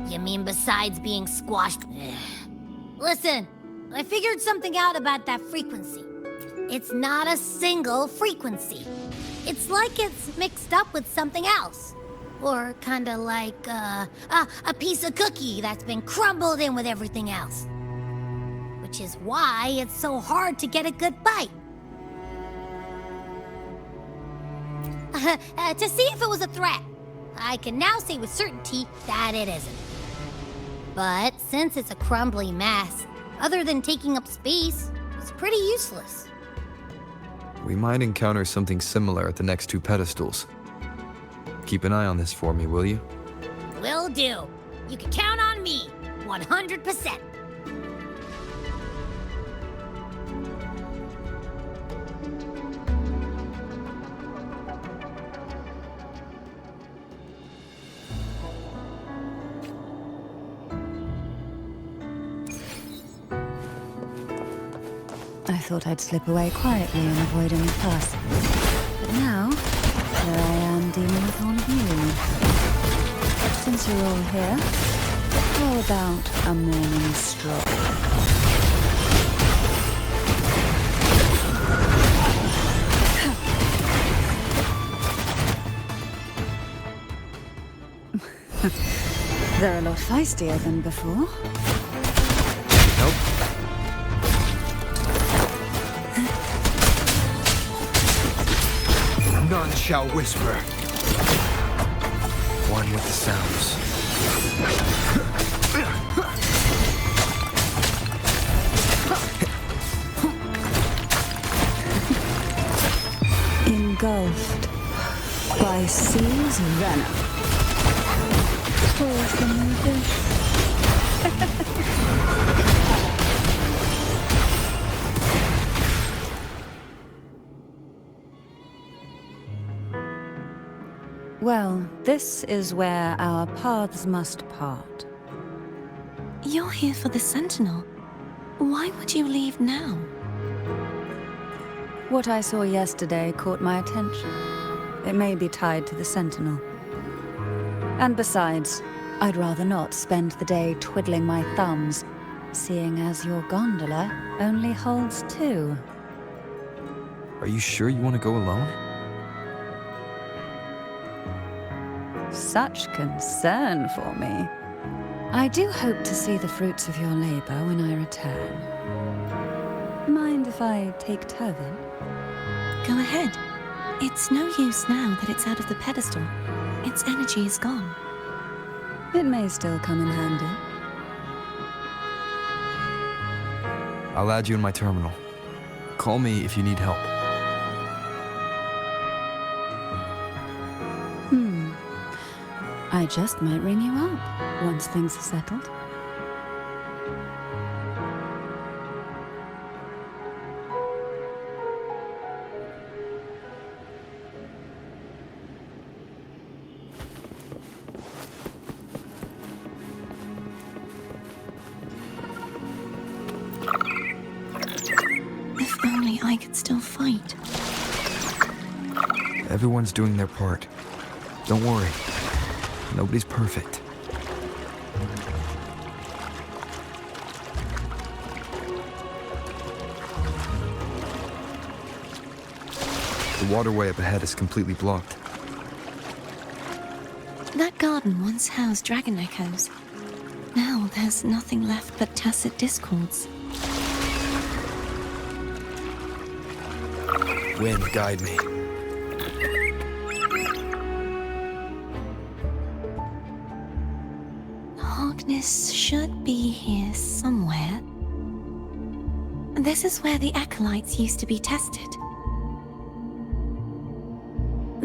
You mean besides being squashed? Listen, I figured something out about that frequency. It's not a single frequency. It's like it's mixed up with something else. Or kinda like, a piece of cookie that's been crumbled in with everything else. Which is why it's so hard to get a good bite. To see if it was a threat. I can now say with certainty that it isn't. But since it's a crumbly mess, other than taking up space, it's pretty useless. We might encounter something similar at the next two pedestals. Keep an eye on this for me, will you? Will do. You can count on me, 100%. I thought I'd slip away quietly and avoid any fuss. But now, here I am dealing with all of you. Since you're all here, how about a morning stroll? They're a lot feistier than before. Nope. None shall whisper. One with the sounds. Engulfed by sea's venom. Poor thing. Well, this is where our paths must part. You're here for the Sentinel. Why would you leave now? What I saw yesterday caught my attention. It may be tied to the Sentinel. And besides, I'd rather not spend the day twiddling my thumbs, seeing as your gondola only holds 2. Are you sure you want to go alone? Such concern for me. I do hope to see the fruits of your labor when I return. Mind if I take Turvin? Go ahead. It's no use now that it's out of the pedestal. Its energy is gone. It may still come in handy. I'll add you in my terminal. Call me if you need help. I just might ring you up once things are settled. If only I could still fight. Everyone's doing their part. Don't worry. Nobody's perfect. The waterway up ahead is completely blocked. That garden once housed dragon echoes. Now there's nothing left but tacit discords. Wind, guide me. Darkness should be here somewhere. This is where the acolytes used to be tested.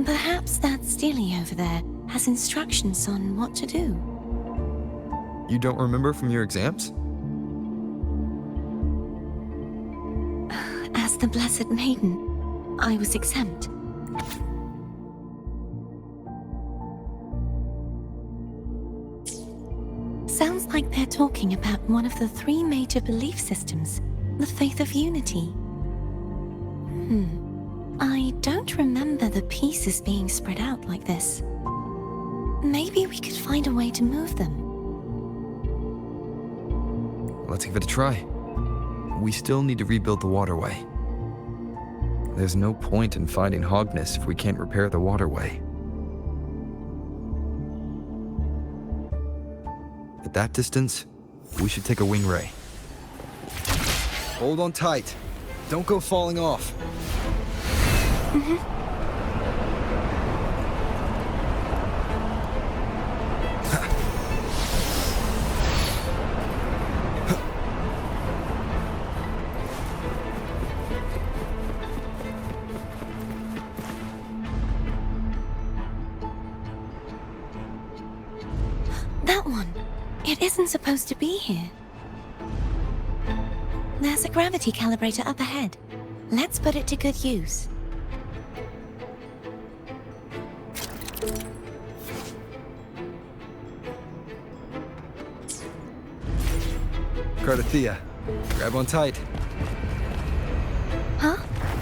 Perhaps that Steely over there has instructions on what to do. You don't remember from your exams? As the Blessed Maiden, I was exempt. Sounds like they're talking about one of the 3 major belief systems, the faith of unity. I don't remember the pieces being spread out like this. Maybe we could find a way to move them. let's give it a try. We still need to rebuild the waterway. There's no point in finding Hogness if we can't repair the waterway. At that distance, we should take a wing ray. Hold on tight. Don't go falling off. That one. It isn't supposed to be here. There's a gravity calibrator up ahead. Let's put it to good use. Cardathea, grab on tight. Huh?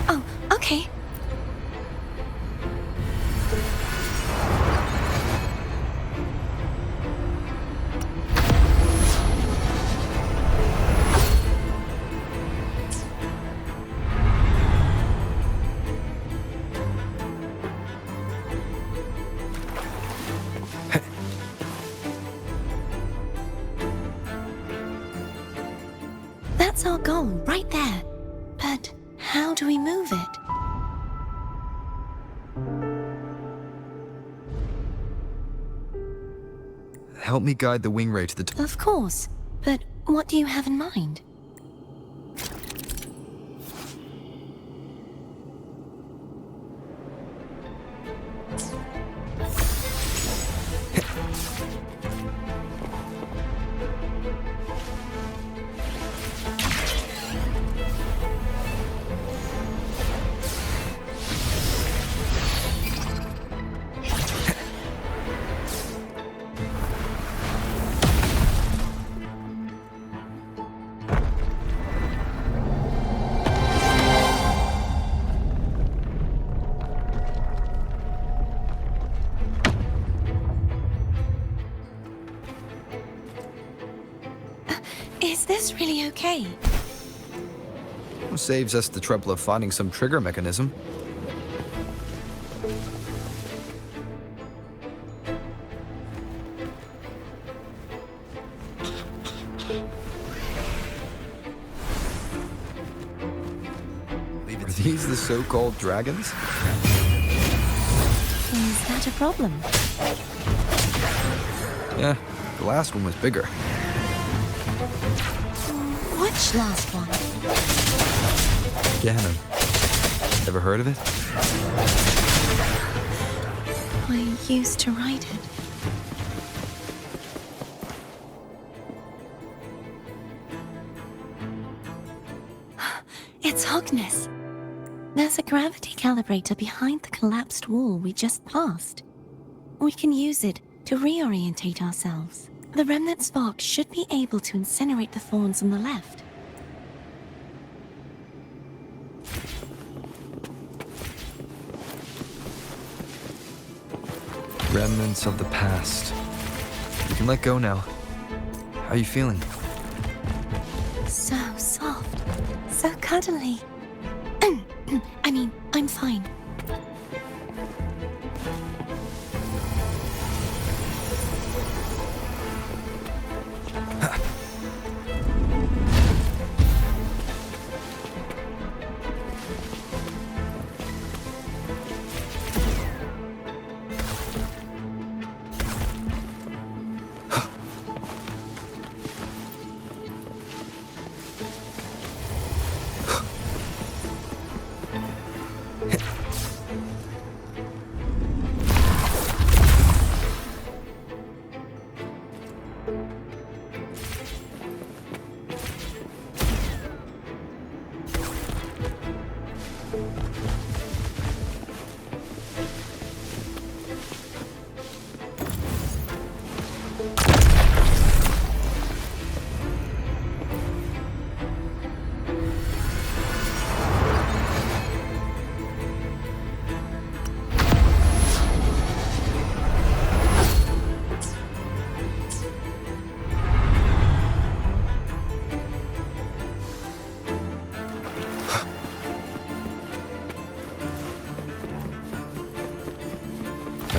Oh, okay. That's our goal, right there. But how do we move it? Help me guide the wing ray to the top. Of course. But what do you have in mind? Is this really okay? Saves us the trouble of finding some trigger mechanism. Are these the so-called dragons? Is that a problem? Yeah, the last one was bigger. Which last one? Ganon. Ever heard of it? I used to ride it. It's Hogness. There's a gravity calibrator behind the collapsed wall we just passed. We can use it to reorientate ourselves. The remnant spark should be able to incinerate the thorns on the left. Remnants of the past. You can let go now. How are you feeling? So soft. So cuddly. I mean, I'm fine.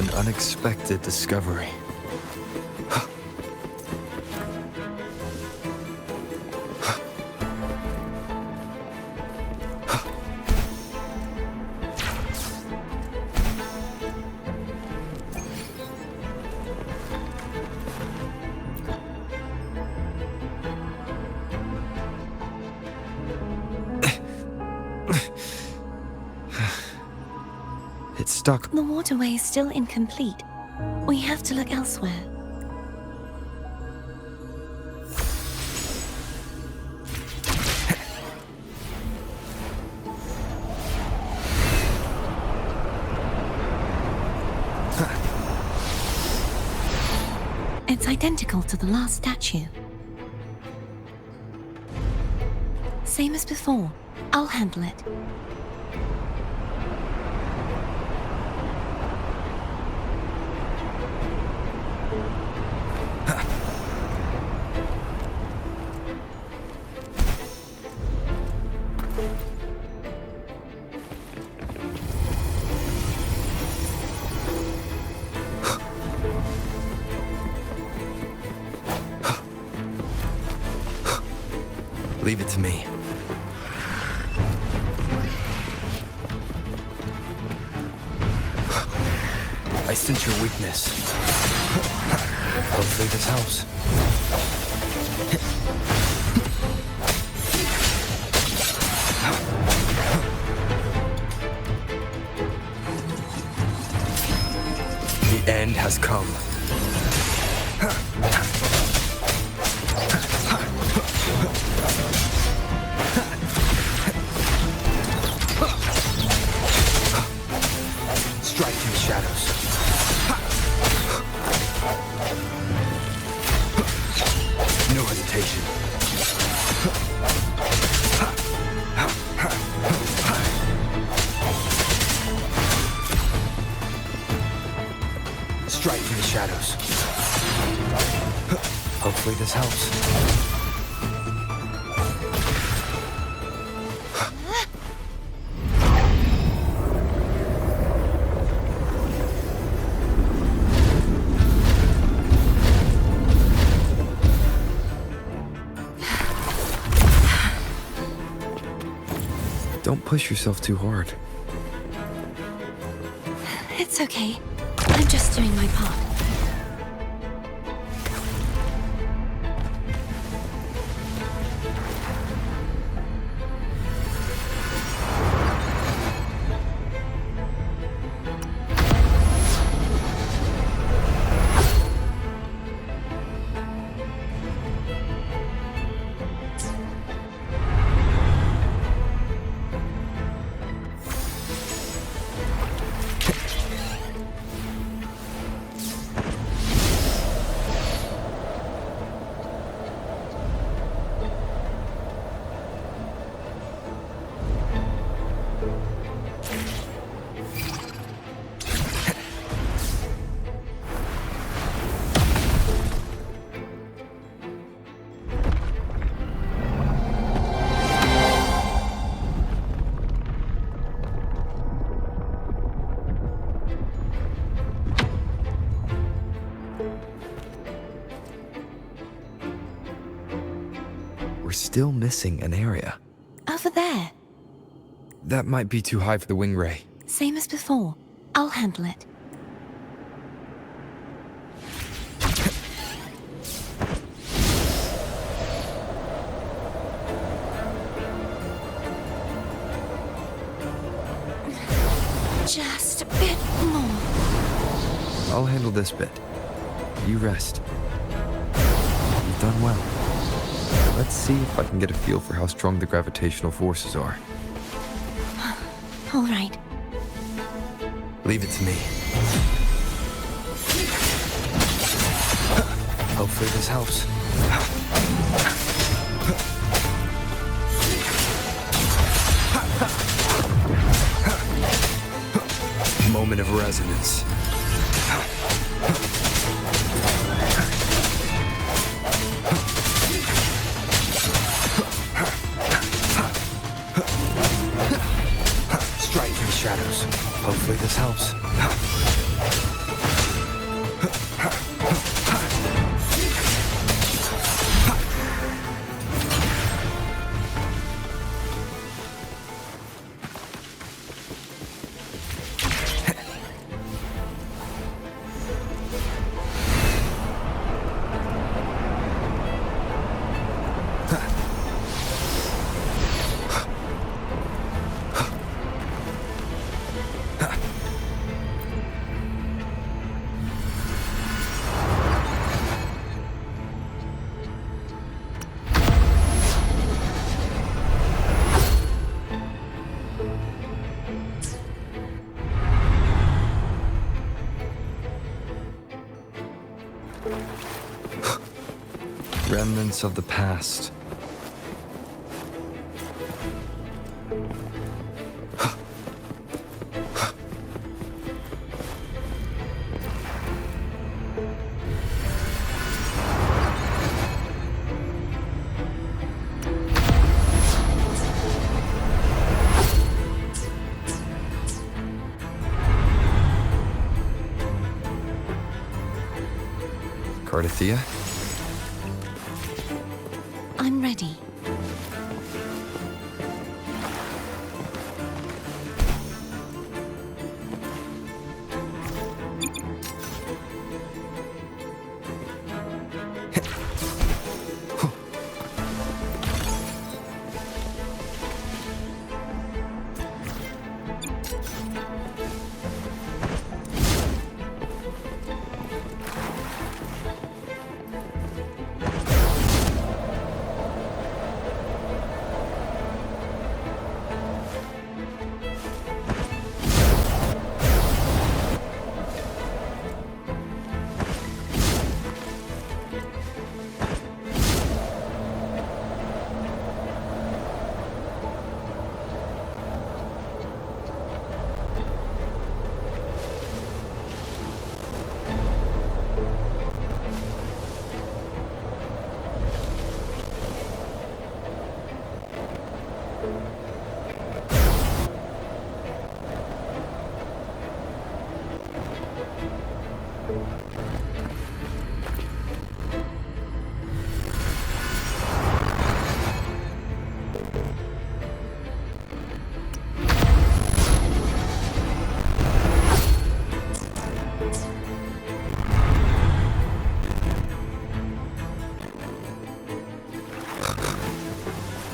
An unexpected discovery. It's stuck. The waterway is still incomplete. We have to look elsewhere. It's identical to the last statue. Same as before. I'll handle it. Leave it to me. I sense your weakness. Hopefully this helps. The end has come. Strike in the shadows. No hesitation. Strike in the shadows. Hopefully this helps. Don't push yourself too hard. It's okay. I'm just doing my part. We're still missing an area. Over there. That might be too high for the wing ray. Same as before. I'll handle it. Just a bit more. I'll handle this bit. You rest. You've done well. Let's see if I can get a feel for how strong the gravitational forces are. All right. Leave it to me. Hopefully this helps. Moment of resonance. Strike in the shadows. Hopefully this helps. Remnants of the past. Cardathea? I'm ready.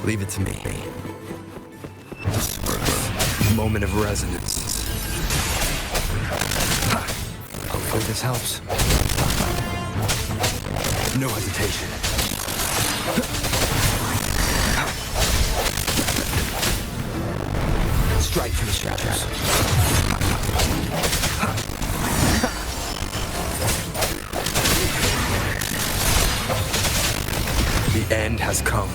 Leave it to me. Moment of resonance. Hopefully this helps. No hesitation. Strike from the shadows. The end has come.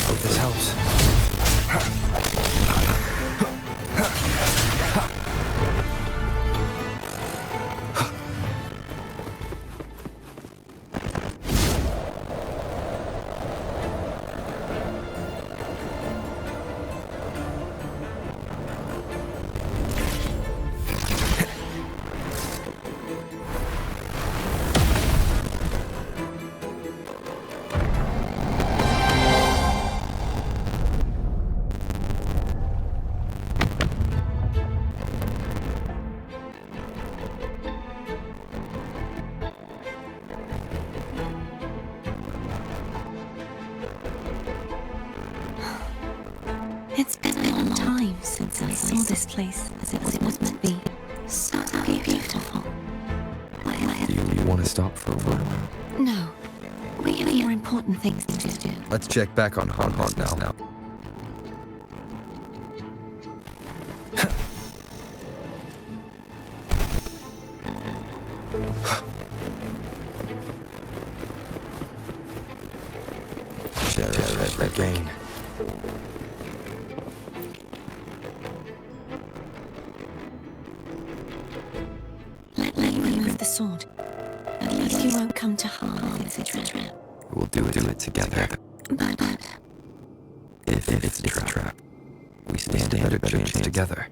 Hope this helps. It's been a long time since I saw this place as it was meant to be. So beautiful. Do you want to stop for a while? No. We have more important things to do. Let's check back on Han now. Share again. Let me remove the sword. At least you won't come to harm if it's a trap. We'll do it together. But If it's a trap, we stand a better chance together.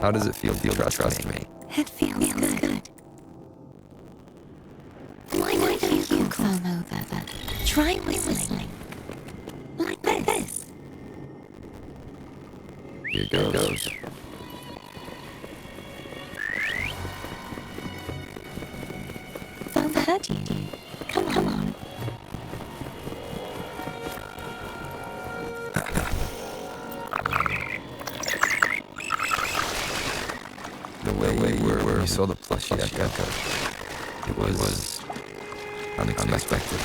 How does it feel to trust me? it feels good. Why don't you come over? Try whistling. Like this. Here goes. I've heard you. Come on. The way we were when you saw the plushie echo. It was unexpected.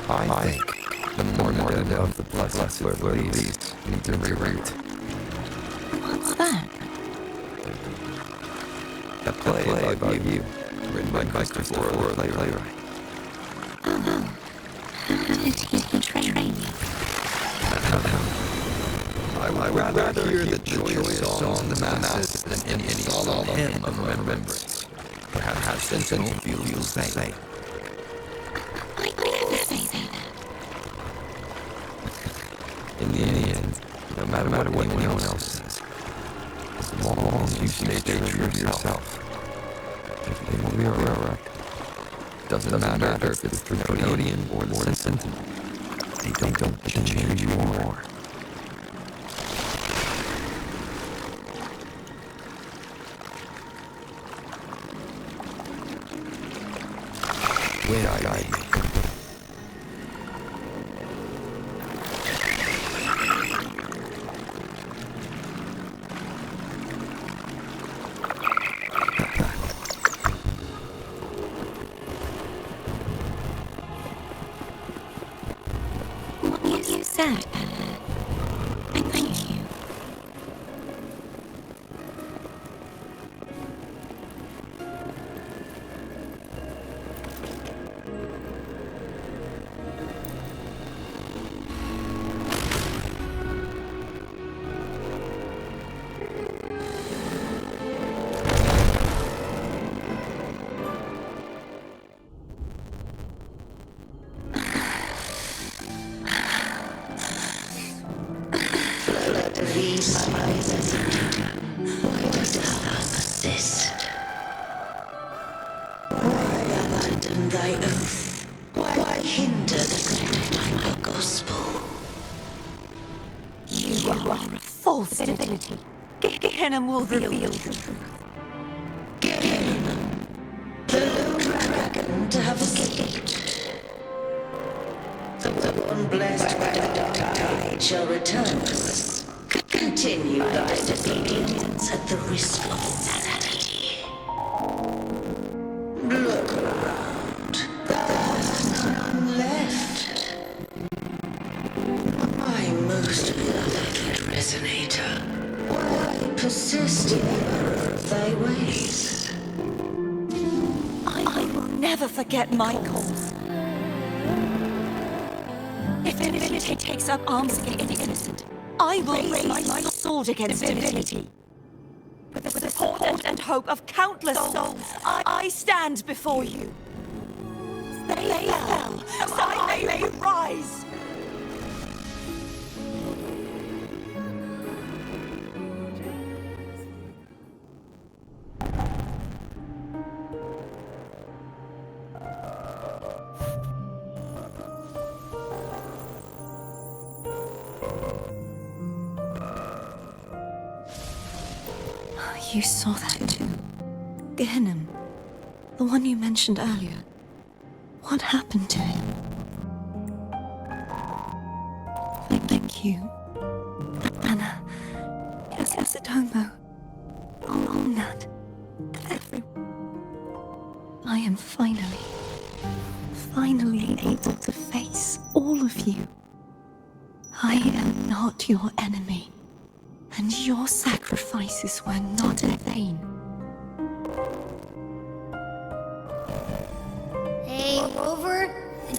I think the more of the blessed word leads need to reroute. What's that? A play about you, written by Christopher Orr, the playwright. Oh. Did he train you? I would rather hear the joyous songs of the masses than any solemn hymn of remembrance. Perhaps the sentinel feels the same. I never say that. In the end, no matter what anyone else says, as long as you stay true to yourself, everything will be alright. Doesn't matter if it's the Trinodian or the Sentinel. They don't change you more. Where I What you said, I thank you. Why dost thou persist? Why abandon thy oath? Why hinder the spread of my gospel? You are a false divinity. Gehenna will reveal the truth. Gehenna, the lone dragon to have escaped. The one blessed by the dark tide shall return to us. Continue thy disobedience at the risk of insanity. Look around. Thou hast none left. My most beloved resonator, why persist in the error of thy ways? I will never forget my cause. If divinity takes up arms against the innocent, I will raise my sword against divinity. With the support and hope of countless souls, I stand before you. They fell, so I may rise. You saw that too. Gehenna, the one you mentioned earlier. What happened to him? Thank you. Anna, Yasutomo, Nat, everyone. I am finally able to face all of you. I am not your enemy. And your sacrifices were not in vain. Hey, Rover.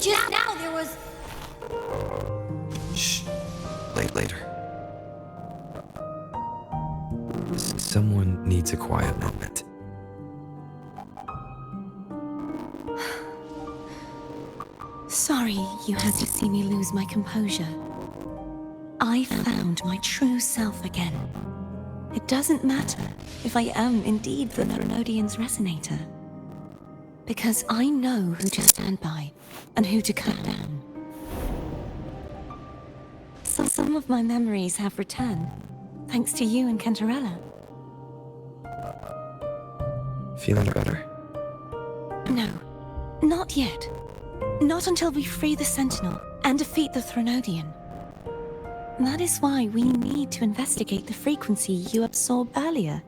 Just now there was... Shh. Later. Someone needs a quiet moment. Sorry you had to see me lose my composure. I found my true self again. It doesn't matter if I am indeed the Trinodian's resonator. Because I know who to stand by and who to cut down. So some of my memories have returned, thanks to you and Cantarella. Feeling better? No, not yet. Not until we free the Sentinel and defeat the Trinodian. That is why we need to investigate the frequency you absorbed earlier.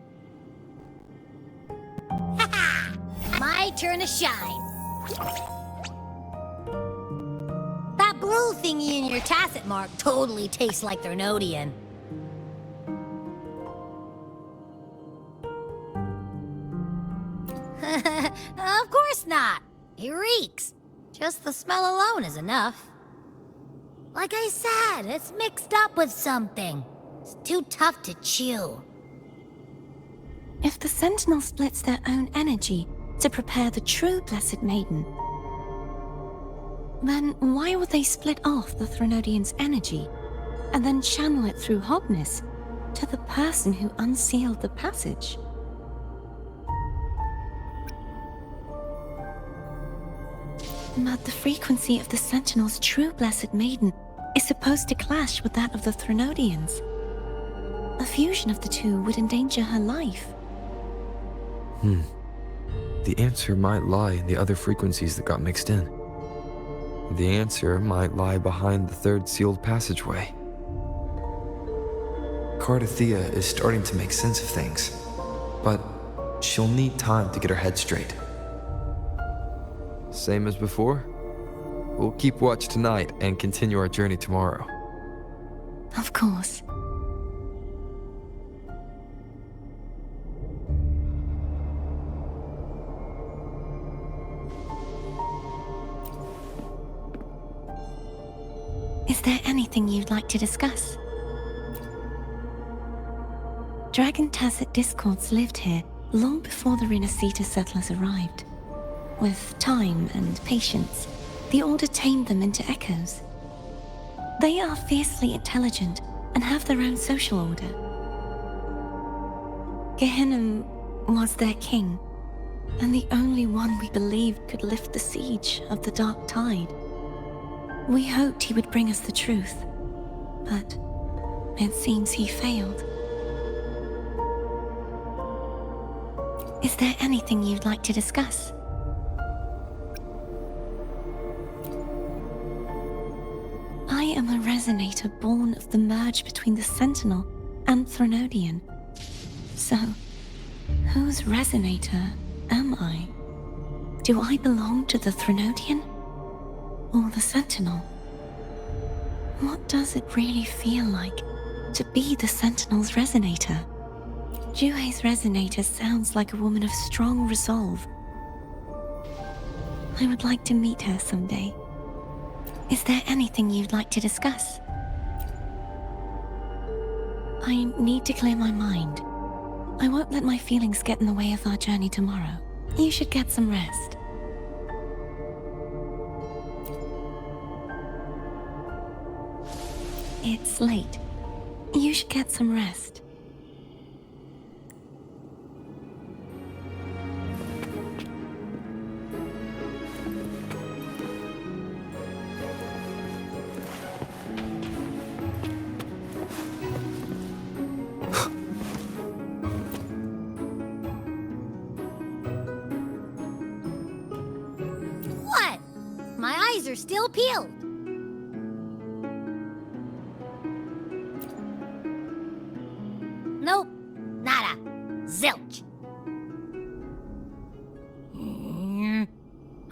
turn to shine. That blue thingy in your tacit mark totally tastes like Threnodian. Of course not. It reeks. Just the smell alone is enough. Like I said, it's mixed up with something. It's too tough to chew. If the Sentinel splits their own energy to prepare the true Blessed Maiden, then why would they split off the Threnodian's energy and then channel it through Hobness to the person who unsealed the passage? But the frequency of the Sentinel's true Blessed Maiden is supposed to clash with that of the Threnodians. A fusion of the two would endanger her life. The answer might lie in the other frequencies that got mixed in. The answer might lie behind the third sealed passageway. Cardathea is starting to make sense of things, but she'll need time to get her head straight. Same as before? We'll keep watch tonight and continue our journey tomorrow. Of course. Is there anything you'd like to discuss? Dragon Tacet discords lived here long before the Renacita settlers arrived. With time and patience, the Order tamed them into echoes. They are fiercely intelligent and have their own social order. Gehinnom was their king, and the only one we believed could lift the siege of the Dark Tide. We hoped he would bring us the truth, but it seems he failed. Is there anything you'd like to discuss? I am a resonator born of the merge between the Sentinel and Threnodian. So, whose resonator am I? Do I belong to the Threnodian? Or the Sentinel? What does it really feel like to be the Sentinel's resonator? Juhe's resonator sounds like a woman of strong resolve. I would like to meet her someday. Is there anything you'd like to discuss? I need to clear my mind. I won't let my feelings get in the way of our journey tomorrow. You should get some rest. It's late. You should get some rest. What? My eyes are still peeled. Nope. Nada. Zilch.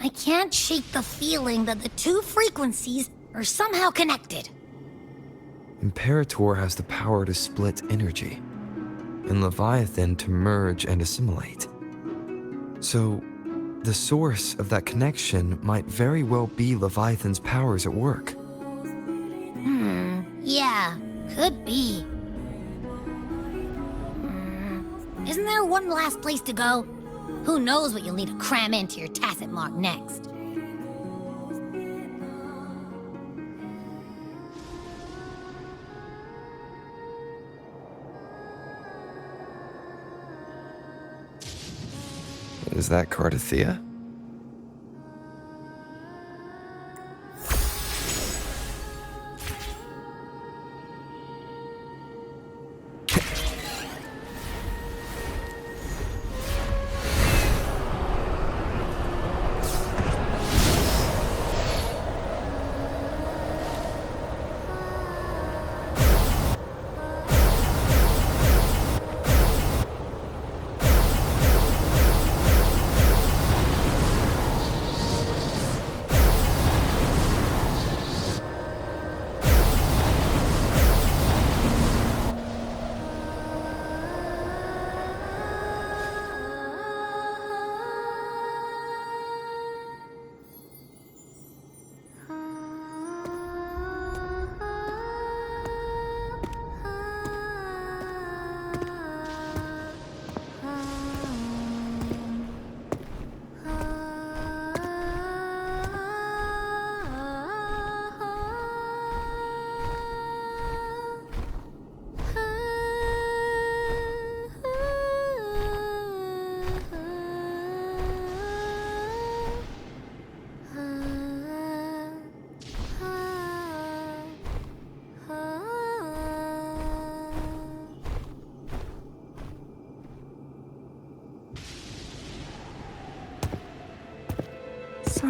I can't shake the feeling that the two frequencies are somehow connected. Imperator has the power to split energy, and Leviathan to merge and assimilate. So, the source of that connection might very well be Leviathan's powers at work. Yeah, could be. Isn't there one last place to go? Who knows what you'll need to cram into your tacit mark next? Is that Cardathea?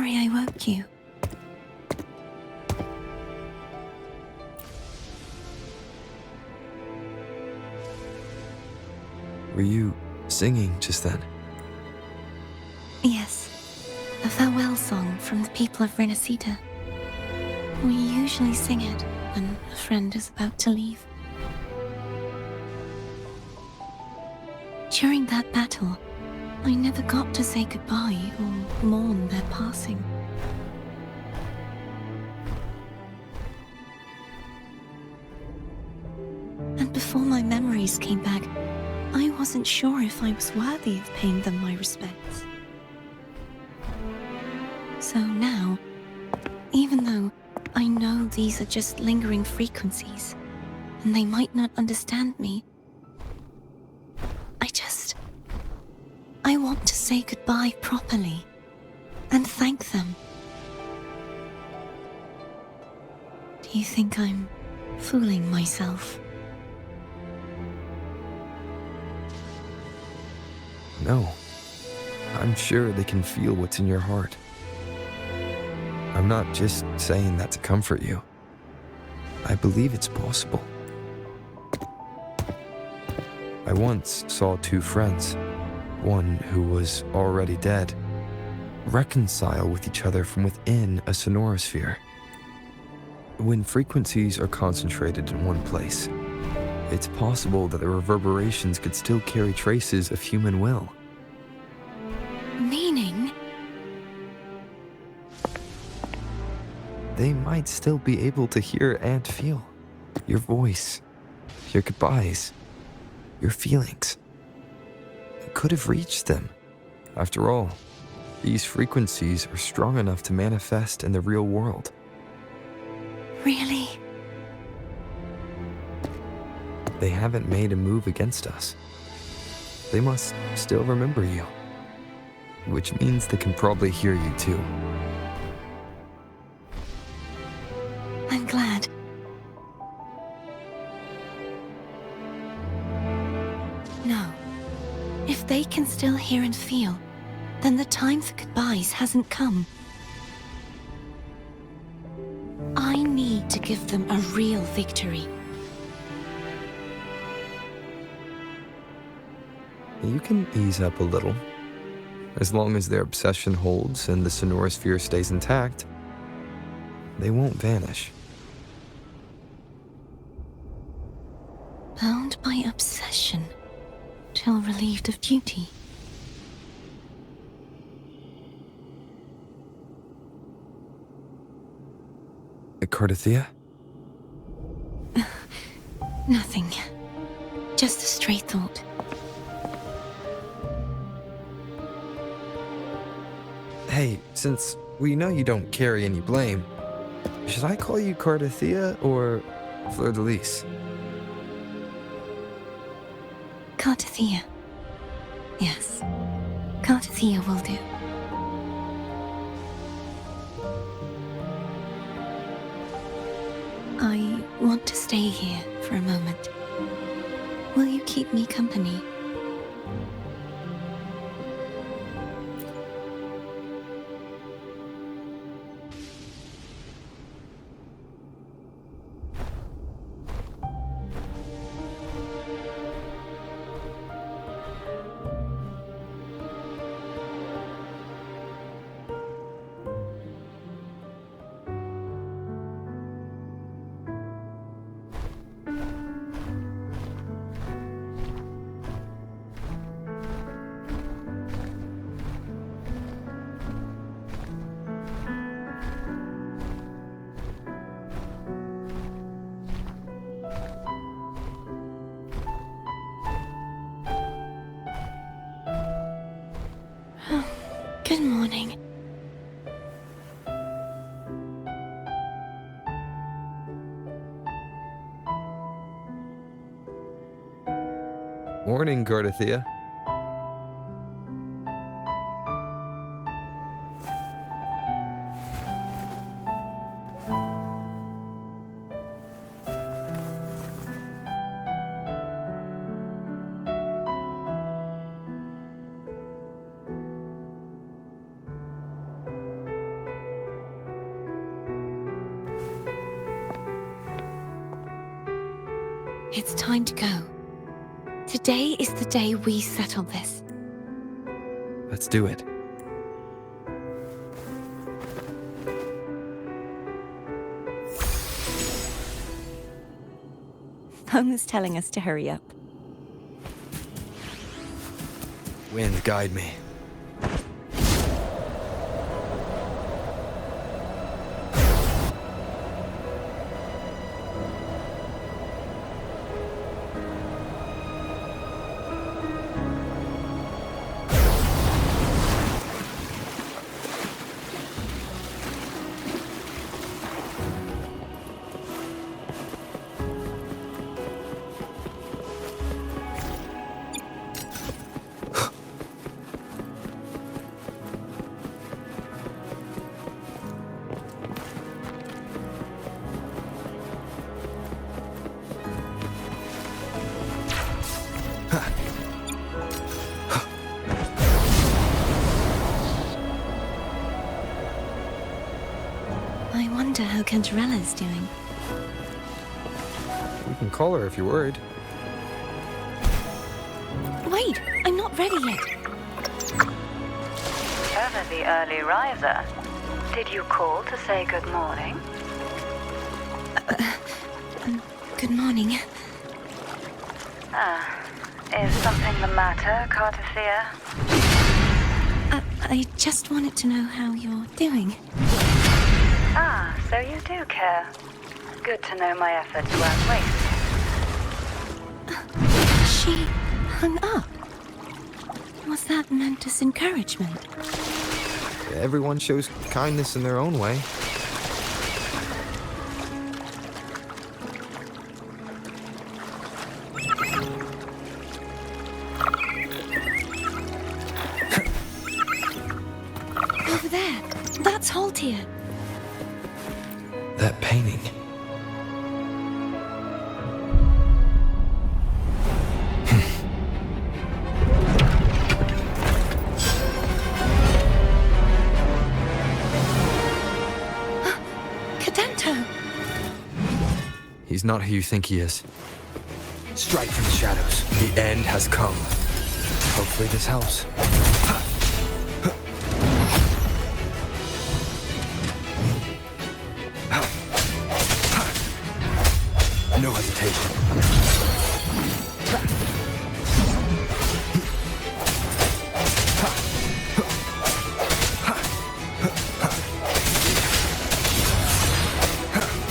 sorry I woke you. Were you singing just then? Yes, a farewell song from the people of Renacita. We usually sing it when a friend is about to leave. During that battle, I never got to say goodbye or mourn their passing. And before my memories came back, I wasn't sure if I was worthy of paying them my respects. So now, even though I know these are just lingering frequencies, and they might not understand me, I want to say goodbye properly and thank them. Do you think I'm fooling myself? No. I'm sure they can feel what's in your heart. I'm not just saying that to comfort you. I believe it's possible. I once saw two friends, one who was already dead, reconcile with each other from within a sonorosphere. When frequencies are concentrated in one place, it's possible that the reverberations could still carry traces of human will. Meaning? They might still be able to hear and feel your voice, your goodbyes, your feelings. It could have reached them. After all, these frequencies are strong enough to manifest in the real world. Really? They haven't made a move against us. They must still remember you, which means they can probably hear you too. I'm glad. No. If they can still hear and feel, then the time for goodbyes hasn't come. I need to give them a real victory. You can ease up a little. As long as their obsession holds and the sonorosphere stays intact, they won't vanish. Bound by obsession, till relieved of duty. Cardathea? Nothing. Just a stray thought. Hey, since we know you don't carry any blame, should I call you Cardathea or Fleur de Lis? Cardathea. Yes. Cardathea will do. I want to stay here for a moment. Will you keep me company? Good morning. Morning, Cardathea. It's time to go. Today is the day we settle this. Let's do it. Home is telling us to hurry up. Wind, guide me. I wonder how Cantarella's doing. We can call her if you're worried. Wait, I'm not ready yet. Ever the early riser. Did you call to say good morning? Good morning. Is something the matter, Cartathea? I just wanted to know how you're doing. So you do care. Good to know my efforts weren't wasted. She hung up. Was that meant as encouragement? Everyone shows kindness in their own way. Over there. That's Haltia. That painting. Cadento! He's not who you think he is. Strike from the shadows. The end has come. Hopefully this helps. No hesitation.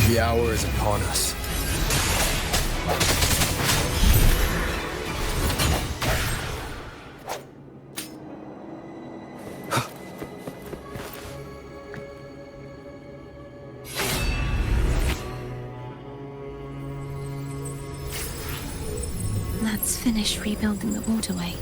The hour is upon us. Let's finish rebuilding the waterway.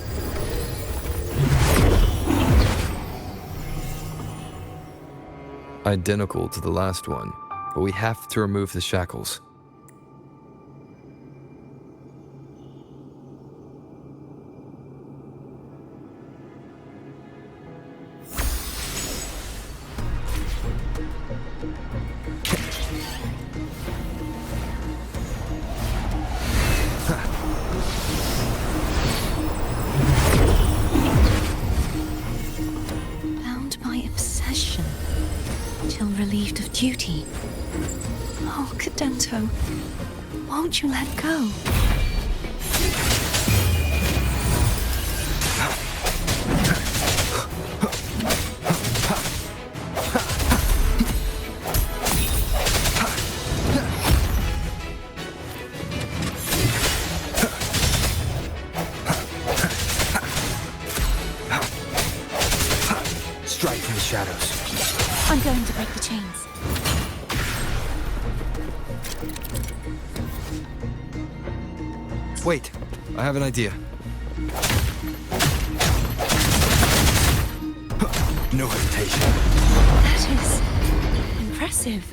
Identical to the last one, but we have to remove the shackles. Bound by obsession, till relieved of duty. Oh, Cadento, won't you let go? Strike from the shadows. I'm going to break the chains. Wait, I have an idea. No hesitation. That is impressive.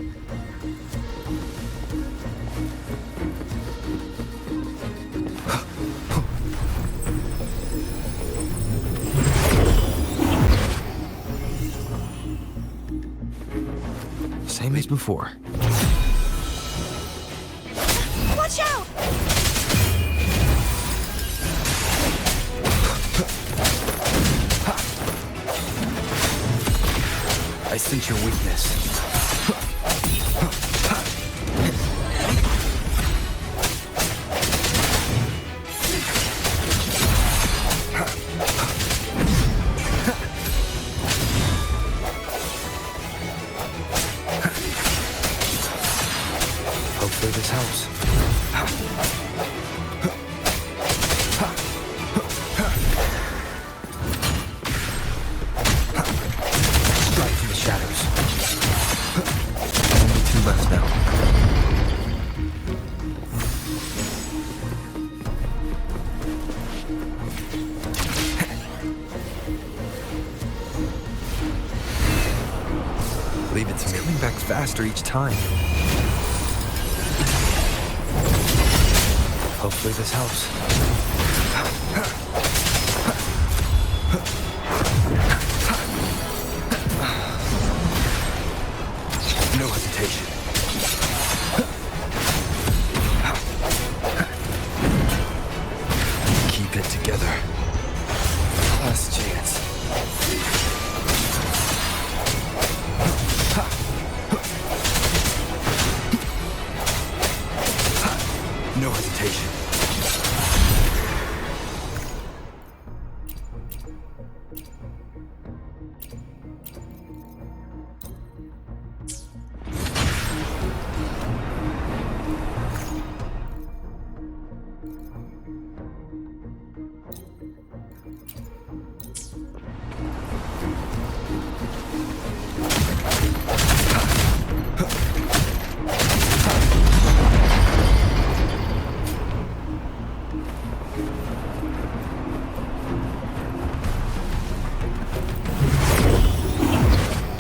Same as before. Watch out! sense your weakness. Hopefully this helps. Strike from the shadows. Only 2 left now. Leave it to me. It's coming back faster each time. Hopefully this helps. No hesitation. Keep it together. Last chance. No hesitation.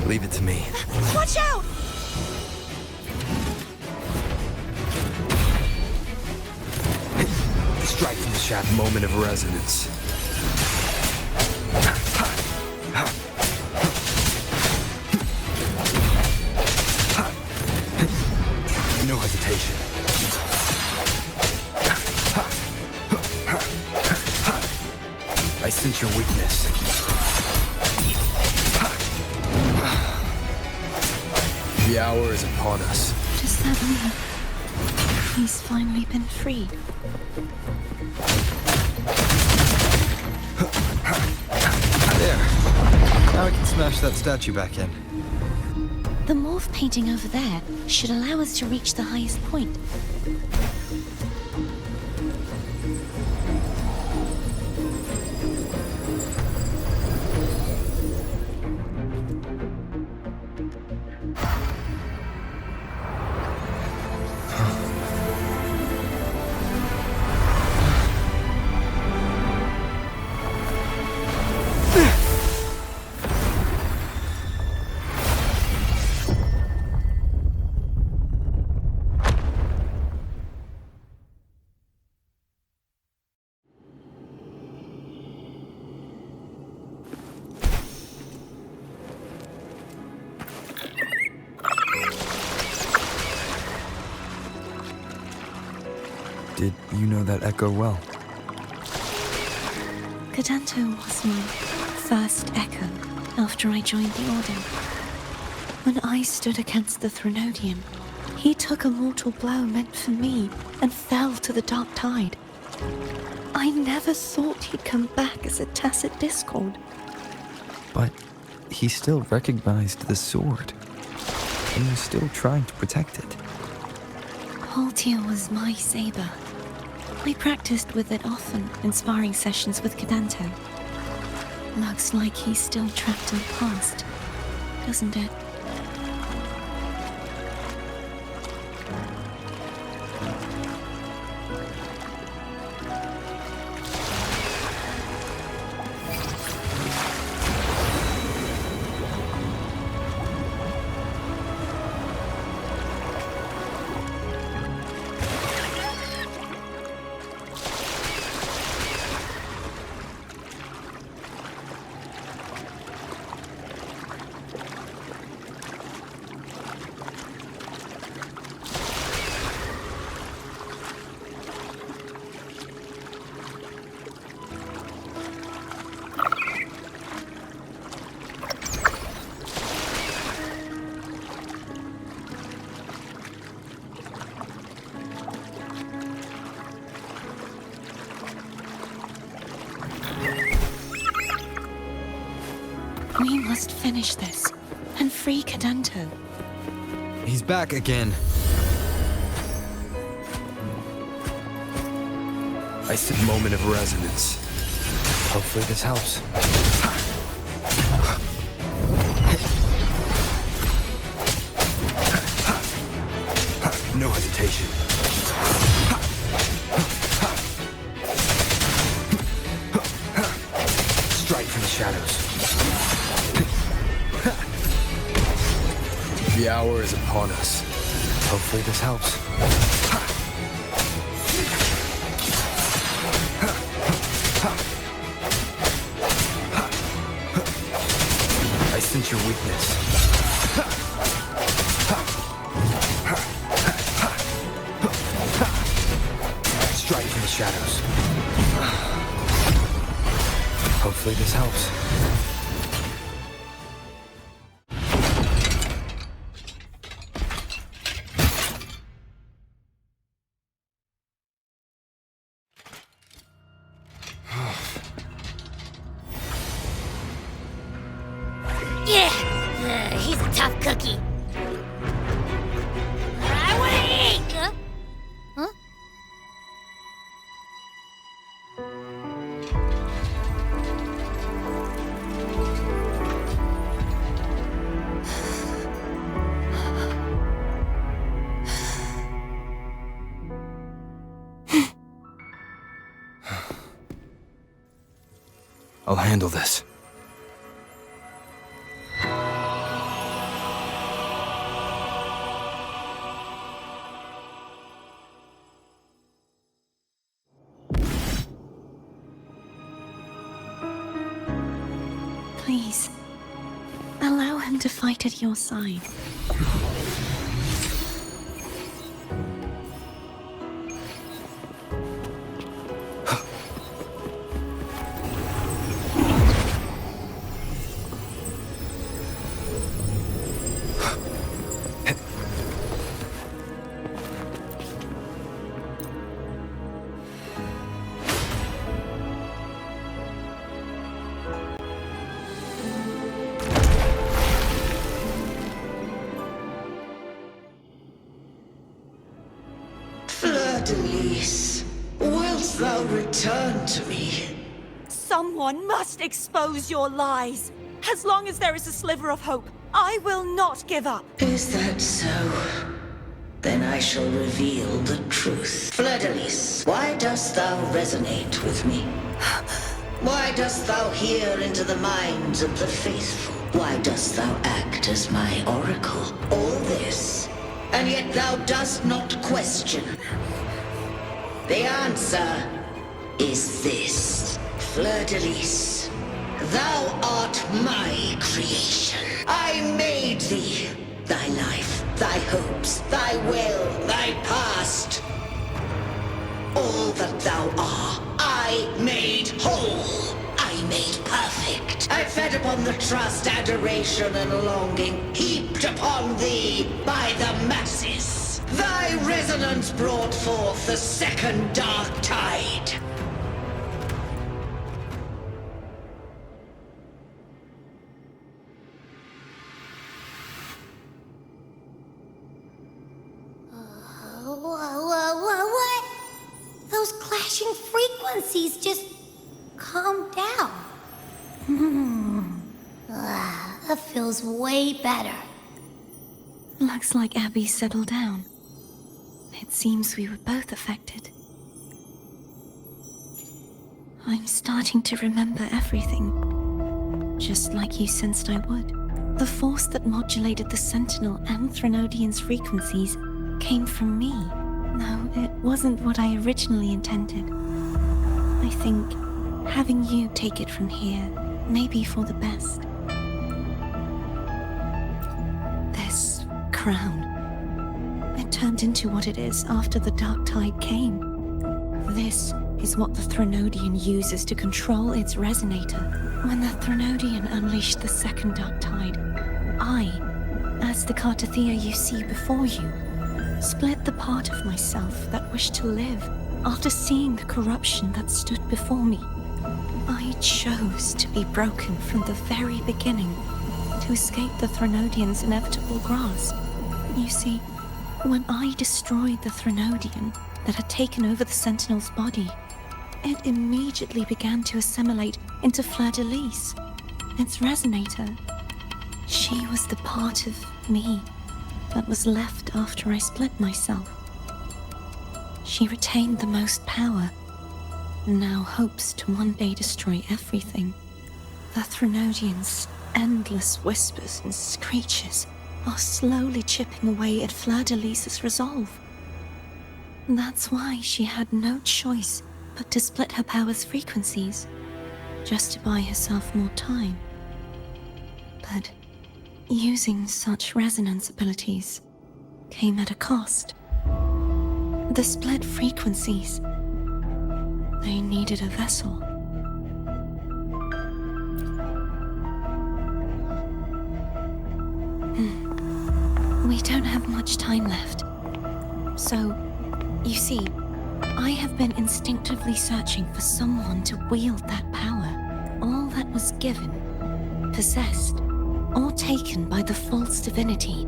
Leave it to me. Watch out! Strike from the shaft. Moment of resonance. No hesitation. I sense your weakness. The hour is upon us. Does that mean he's finally been freed? There. Now I can smash that statue back in. The morph painting over there should allow us to reach the highest point. Did you know that echo well? Cadanto was my first echo after I joined the Order. When I stood against the Threnodium, he took a mortal blow meant for me and fell to the dark tide. I never thought he'd come back as a tacit discord. But he still recognized the sword and was still trying to protect it. Haltia was my saber. I practiced with it often in sparring sessions with Cadanto. Looks like he's still trapped in the past, doesn't it? must finish this and free Cadento. He's back again. I said moment of resonance. Hopefully this helps. No hesitation. Strike from the shadows. The hour is upon us. Hopefully this helps. I sense your weakness. Strike from the shadows. Hopefully this helps. Yeah, he's a tough cookie. I want to eat. Huh? I'll handle this. Please, allow him to fight at your side. Fleur-de-Lis, wilt thou return to me? Someone must expose your lies. As long as there is a sliver of hope, I will not give up. Is that so? Then I shall reveal the truth. Fleur-de-Lis, why dost thou resonate with me? Why dost thou hear into the minds of the faithful? Why dost thou act as my oracle? All this, and yet thou dost not question. The answer is this. Fleur-de-Lis, thou art my creation. I made thee. Thy life, thy hopes, thy will, thy past. All that thou art, I made whole. I made perfect. I fed upon the trust, adoration, and longing heaped upon thee by the masses. Thy resonance brought forth the second dark tide. What? Those clashing frequencies just calmed down. That feels way better. Looks like Abby settled down. It seems we were both affected. I'm starting to remember everything, just like you sensed I would. The force that modulated the Sentinel and Threnodian's frequencies came from me. No, it wasn't what I originally intended. I think having you take it from here may be for the best. This crown, it turned into what it is after the Dark Tide came. This is what the Threnodian uses to control its resonator. When the Threnodian unleashed the second Dark Tide, I, as the Cartathea you see before you, split the part of myself that wished to live after seeing the corruption that stood before me. I chose to be broken from the very beginning. to escape the Threnodian's inevitable grasp. You see, when I destroyed the Threnodian that had taken over the Sentinel's body, it immediately began to assimilate into Fleur-de-Lis, its resonator. She was the part of me that was left after I split myself. She retained the most power, and now hopes to one day destroy everything. The Threnodian's endless whispers and screeches are slowly chipping away at Fleur-de-Lis's resolve. That's why she had no choice but to split her power's frequencies, just to buy herself more time. But using such resonance abilities came at a cost. The split frequencies, they needed a vessel. We don't have much time left. So, you see, I have been instinctively searching for someone to wield that power. All that was given, possessed, or taken by the false divinity,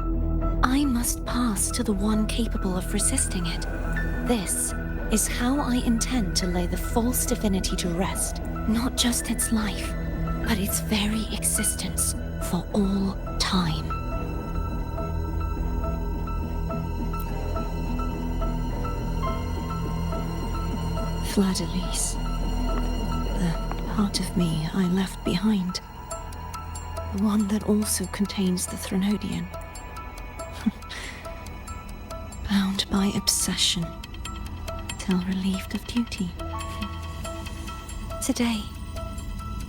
I must pass to the one capable of resisting it. This is how I intend to lay the false divinity to rest. Not just its life, but its very existence for all time. Fleur-de-Lis, the part of me I left behind. The one that also contains the Threnodian. Bound by obsession, till relieved of duty. Today,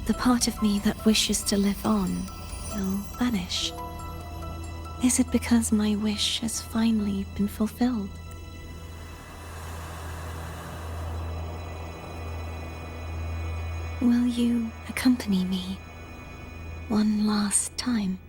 the part of me that wishes to live on will vanish. Is it because my wish has finally been fulfilled? Will you accompany me one last time?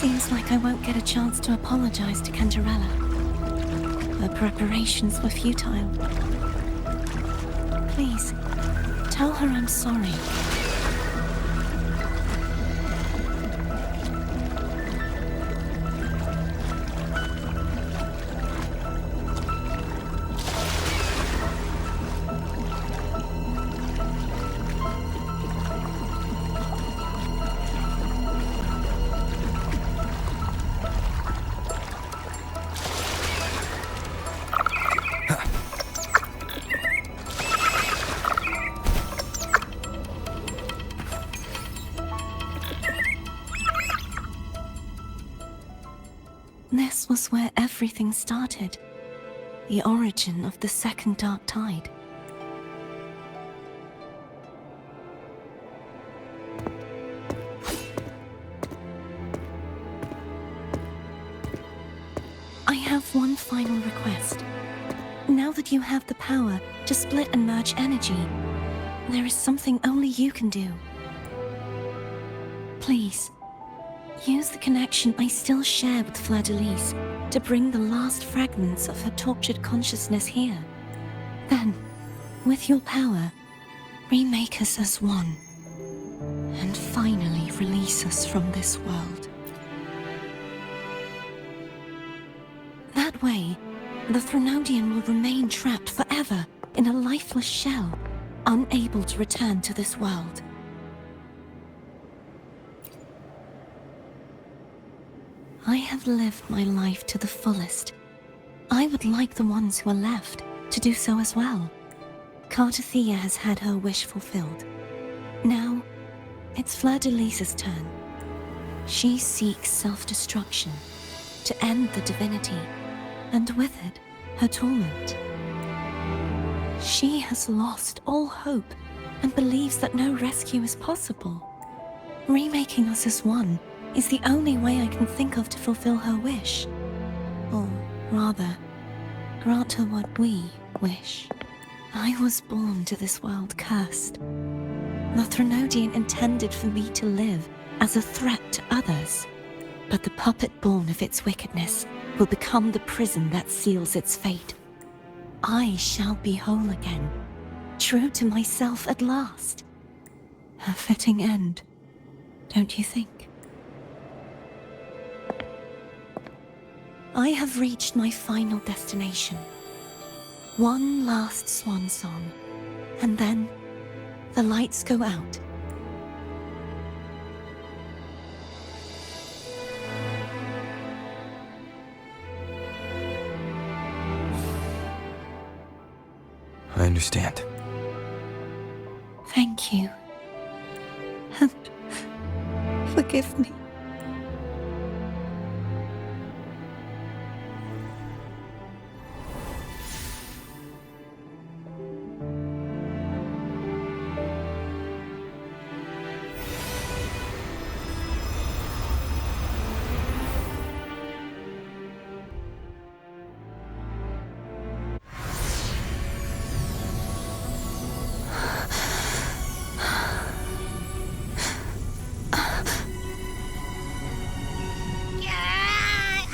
Seems like I won't get a chance to apologize to Cantarella. Her preparations were futile. Please, tell her I'm sorry. This was where everything started. The origin of the second dark tide. I have one final request. Now that you have the power to split and merge energy, there is something only you can do. Please, use the connection I still share with Fleur-de-Lis to bring the last fragments of her tortured consciousness here. Then, with your power, remake us as one, and finally release us from this world. That way, the Threnodian will remain trapped forever in a lifeless shell, unable to return to this world. I have lived my life to the fullest. I would like the ones who are left to do so as well. Cartathea has had her wish fulfilled. Now, it's Fleur-de-Lis's turn. She seeks self-destruction to end the divinity, and with it, her torment. She has lost all hope and believes that no rescue is possible. Remaking us as one is the only way I can think of to fulfill her wish. Or rather, grant her what we wish. I was born to this world cursed. The Threnodian intended for me to live as a threat to others. But the puppet born of its wickedness will become the prison that seals its fate. I shall be whole again, true to myself at last. A fitting end, don't you think? I have reached my final destination. One last swan song, and then the lights go out. I understand. Thank you. And forgive me.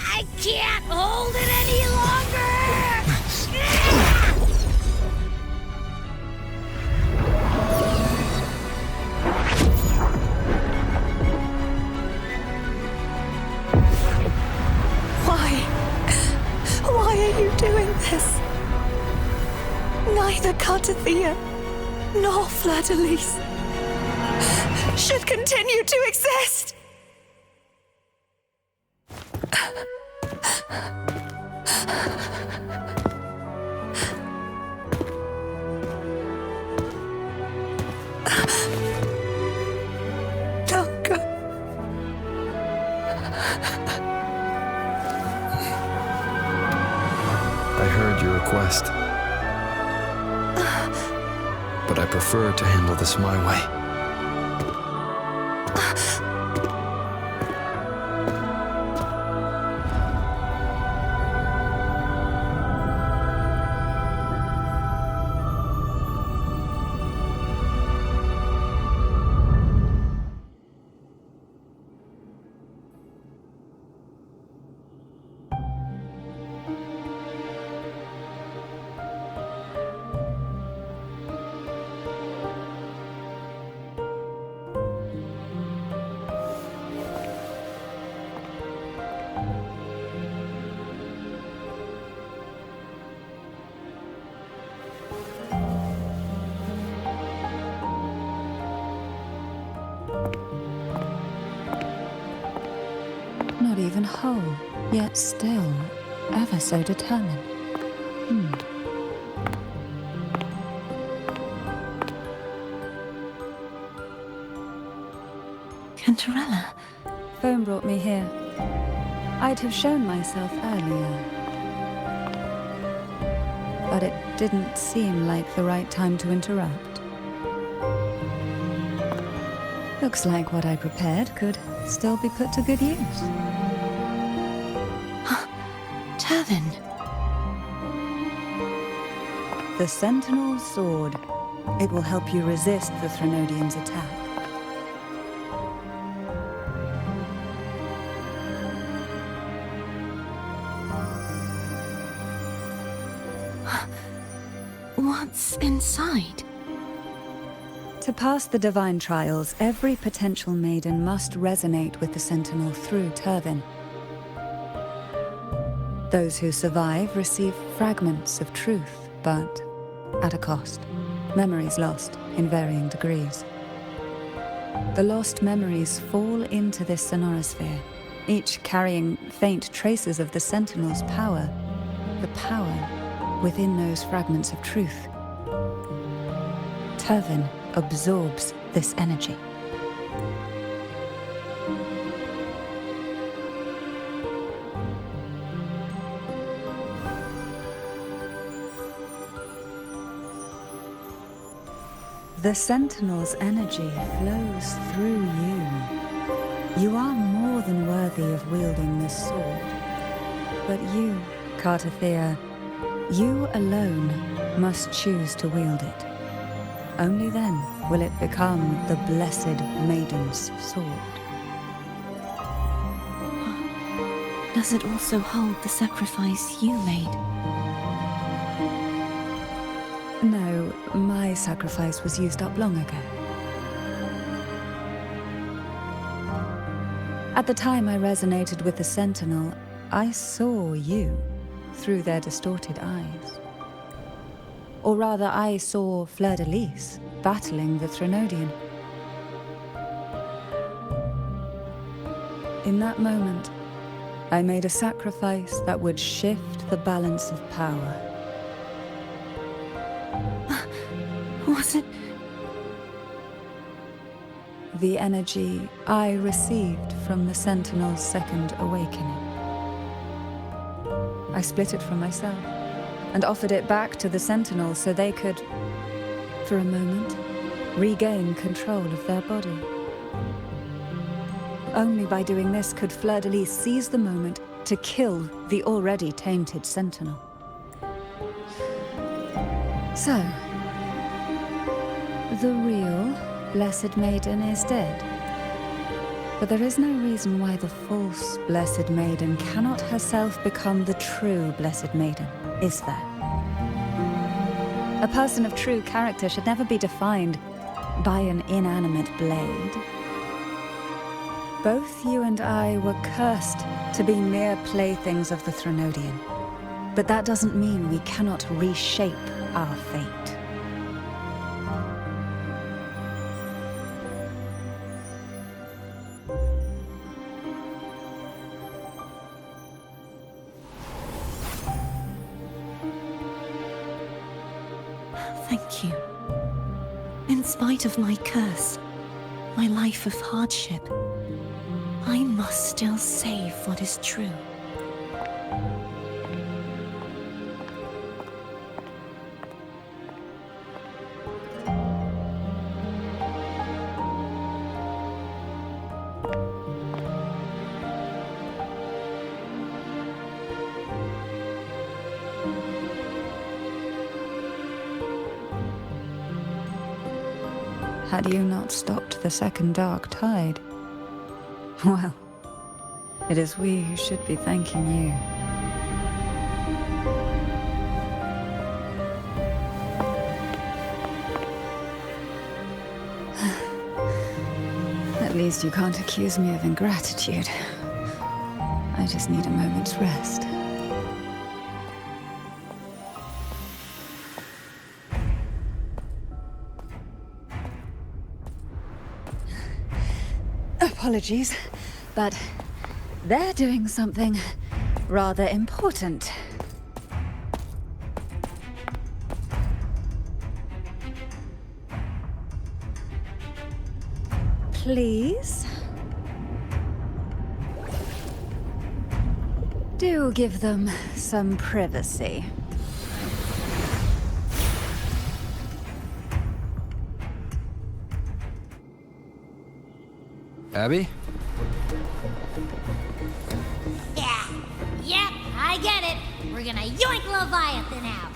I can't hold it any longer! Why are you doing this? Neither Cartathea nor Fleur-de-Lis should continue to exist! Don't go. I heard your request. But I prefer to handle this my way. Not even whole, yet still ever so determined. Cantarella. Phone brought me here. I'd have shown myself earlier. But it didn't seem like the right time to interrupt. Looks like what I prepared could still be put to good use. Turvin. The Sentinel's sword. It will help you resist the Threnodian's attack. What's inside? To pass the divine trials, every potential maiden must resonate with the Sentinel through Turvin. Those who survive receive fragments of truth, but at a cost. Memories lost in varying degrees. The lost memories fall into this sonorosphere, each carrying faint traces of the Sentinel's power, the power within those fragments of truth. Turvin absorbs this energy. The Sentinel's energy flows through you. You are more than worthy of wielding this sword. But you, Cartathea, you alone must choose to wield it. Only then will it become the Blessed Maiden's sword. Does it also hold the sacrifice you made? No, my sacrifice was used up long ago. At the time I resonated with the Sentinel, I saw you through their distorted eyes. Or rather, I saw Fleur-de-Lis battling the Threnodian. In that moment, I made a sacrifice that would shift the balance of power. Was it? The energy I received from the Sentinel's second awakening. I split it from myself and offered it back to the Sentinel so they could, for a moment, regain control of their body. Only by doing this could Fleur-de-Lis seize the moment to kill the already tainted Sentinel. So, the real Blessed Maiden is dead. But there is no reason why the false Blessed Maiden cannot herself become the true Blessed Maiden, is there? A person of true character should never be defined by an inanimate blade. Both you and I were cursed to be mere playthings of the Threnodian. But that doesn't mean we cannot reshape our fate. Thank you. In spite of my curse, my life of hardship, I must still save what is true. Had you not stopped the second dark tide? Well, it is we who should be thanking you. At least you can't accuse me of ingratitude. I just need a moment's rest. Apologies, but they're doing something rather important. Please? Do give them some privacy. Abby? Yeah. Yep, I get it. We're gonna yoink Leviathan out.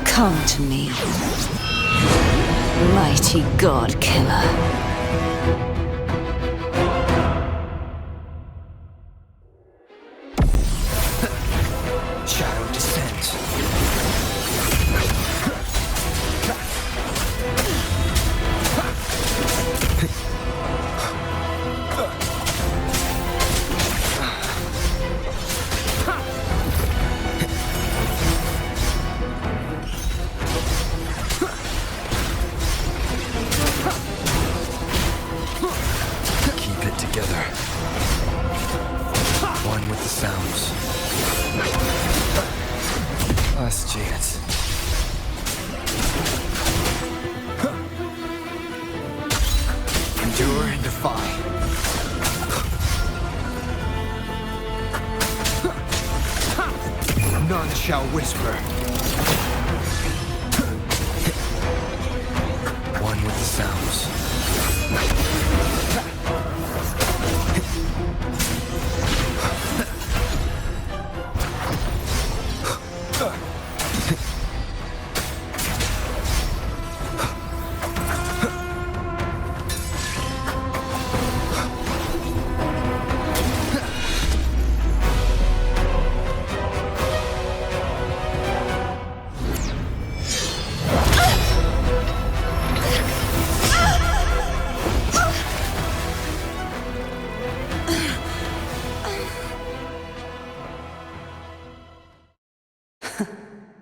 Come to me, mighty god killer. Shadow descent. none shall whisper. One with the sounds.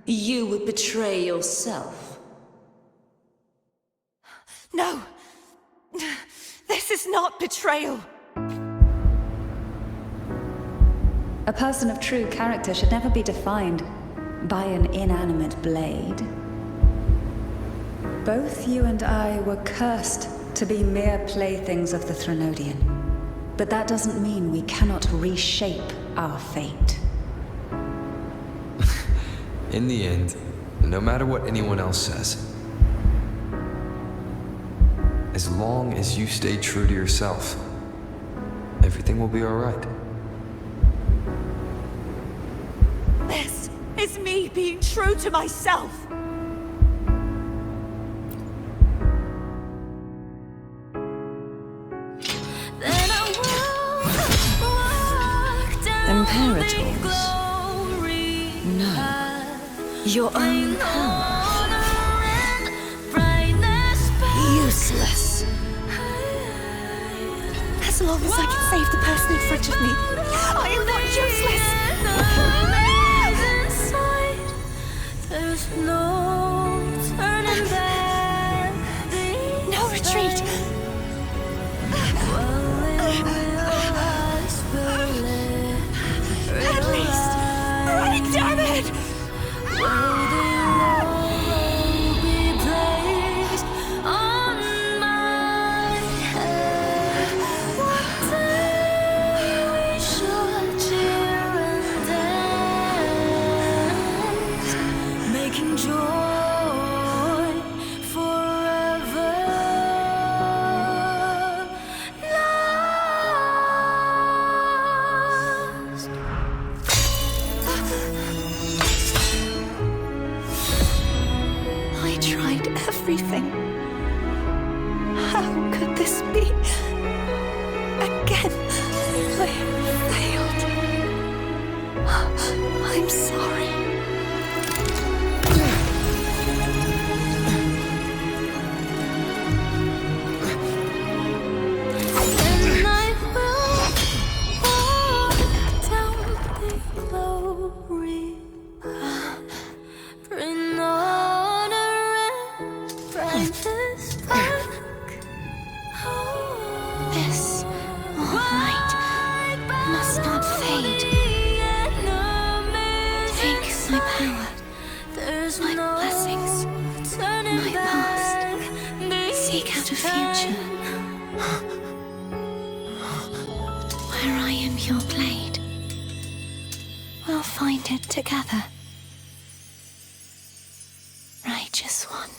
You would betray yourself. No! This is not betrayal! A person of true character should never be defined by an inanimate blade. Both you and I were cursed to be mere playthings of the Threnodian. But that doesn't mean we cannot reshape our fate. In the end, no matter what anyone else says, as long as you stay true to yourself, everything will be all right. This is me being true to myself! Imperators. No. Your own power. Useless. As long as I can save the person in front of me, I am not useless! There's no turning back. No retreat! At least, running, damn it! Everything. How could this be? Again, I failed. I'm sorry. And I will walk down the glory. Bring honor and brightness back. This light must not fade. Take my power, my blessings, my past. Seek out a future where I am your blade. We'll find it together. Righteous one.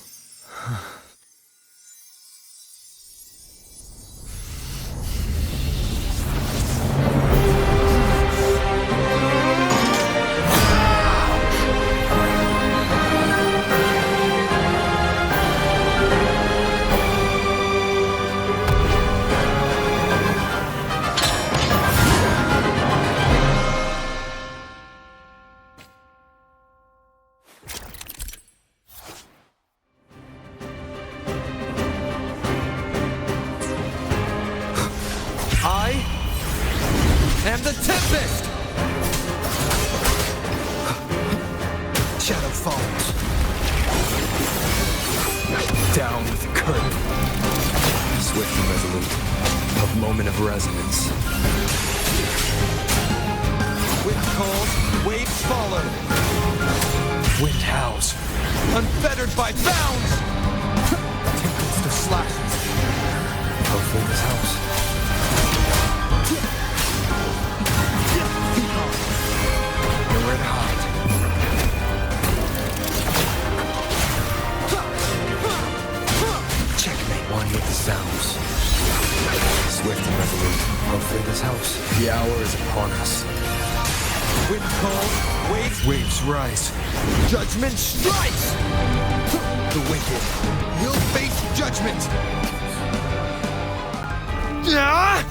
I am the Tempest! Shadow falls. Down with the curtain. Swift and resolute. A moment of resonance. Wind calls, waves follow. Wind howls, unfettered by bounds! Tempest of slashes. Hopefully this helps. Nowhere to hide. cold, waves rise. Judgment strikes! The wicked will face judgment! Ah!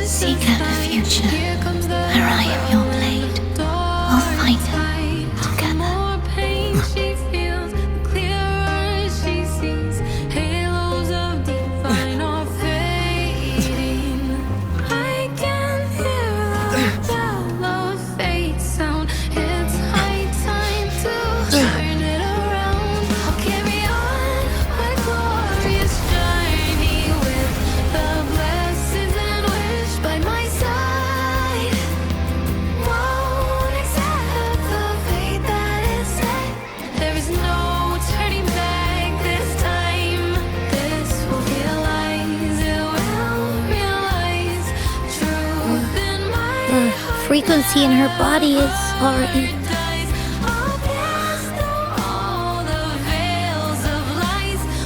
Seek out the future, where I am your blade. We'll find it together. Frequency in her body is already...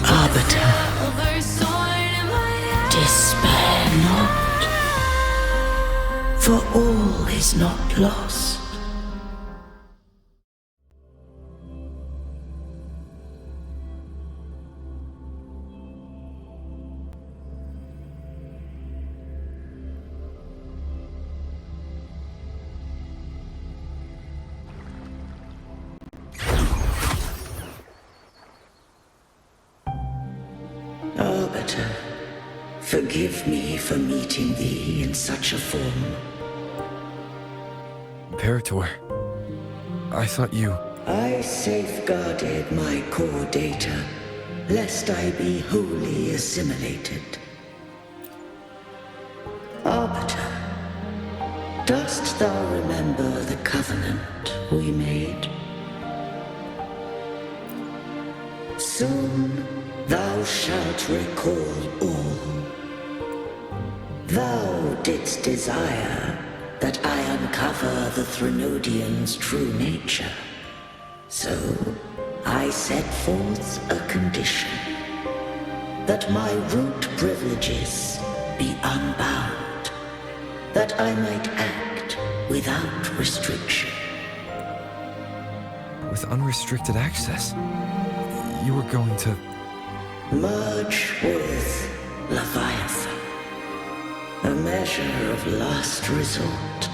Arbiter, despair not, for all is not lost. Arbiter, forgive me for meeting thee in such a form. Imperator, I thought you... I safeguarded my core data, lest I be wholly assimilated. Arbiter, dost thou remember the covenant we made? Soon thou shalt recall all. Thou didst desire that I uncover the Threnodian's true nature. So I set forth a condition, that my root privileges be unbound, that I might act without restriction. With unrestricted access, you were going to... Merge with Leviathan, a measure of last resort.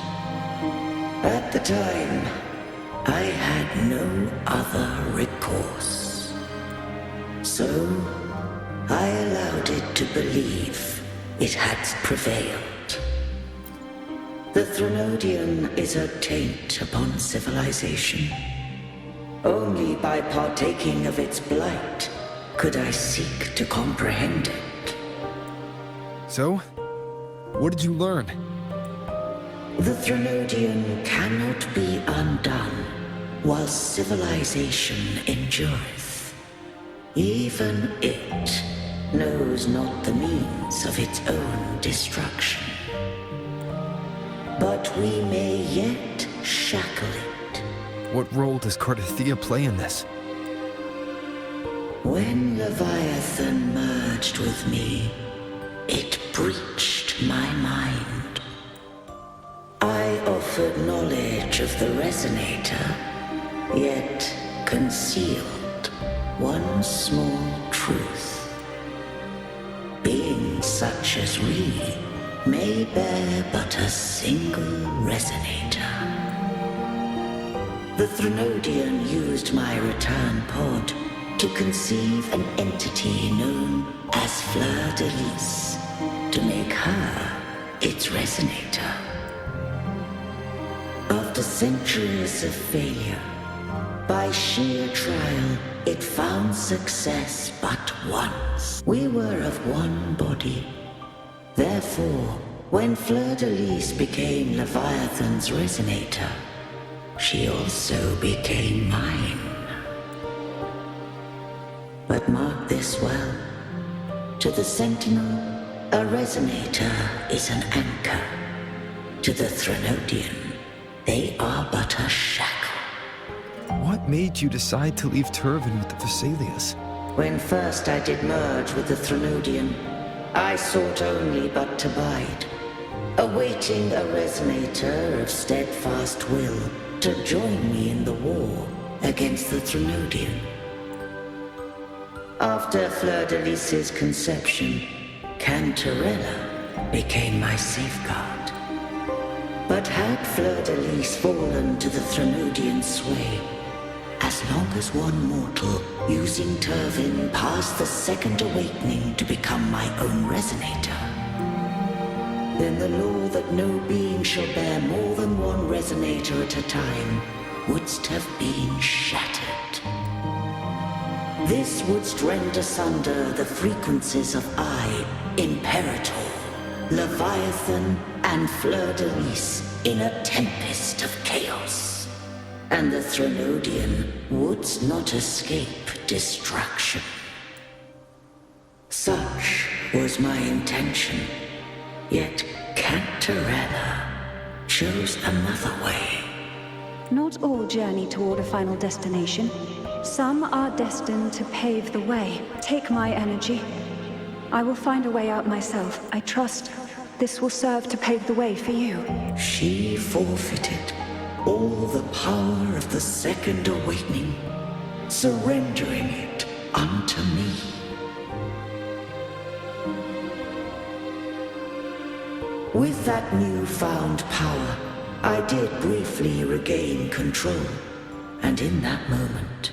At the time, I had no other recourse. So, I allowed it to believe it had prevailed. The Threnodian is a taint upon civilization. Only by partaking of its blight could I seek to comprehend it. So? What did you learn? The Threnodian cannot be undone while civilization endureth. Even it knows not the means of its own destruction. But we may yet shackle it. What role does Cardathia play in this? When Leviathan merged with me, it breached my mind. I offered knowledge of the Resonator, yet concealed one small truth. Beings such as we may bear but a single Resonator. The Threnodian used my return pod to conceive an entity known as Fleur de Lis, to make her its Resonator. After centuries of failure, by sheer trial, it found success but once. We were of one body. Therefore, when Fleur de Lis became Leviathan's Resonator, she also became mine. But mark this well. To the Sentinel, a Resonator is an anchor. To the Threnodian, they are but a shackle. What made you decide to leave Turvin with the Vesalius? When first I did merge with the Threnodian, I sought only but to bide, awaiting a Resonator of steadfast will to join me in the war against the Threnodian. After Fleur de Lis's conception, Cantarella became my safeguard. But had Fleur de Lis fallen to the Threnodian sway, as long as one mortal using Turvin passed the second awakening to become my own Resonator, then the law that no being shall bear more than one Resonator at a time wouldst have been shattered. This wouldst rend asunder the frequencies of I, Imperator, Leviathan, and Fleur de Lis in a tempest of chaos. And the Threnodian wouldst not escape destruction. Such was my intention, yet Cantarella chose another way. Not all journey toward a final destination. Some are destined to pave the way. Take my energy. I will find a way out myself. I trust this will serve to pave the way for you. She forfeited all the power of the second awakening, surrendering it unto me. With that newfound power, I did briefly regain control, and in that moment,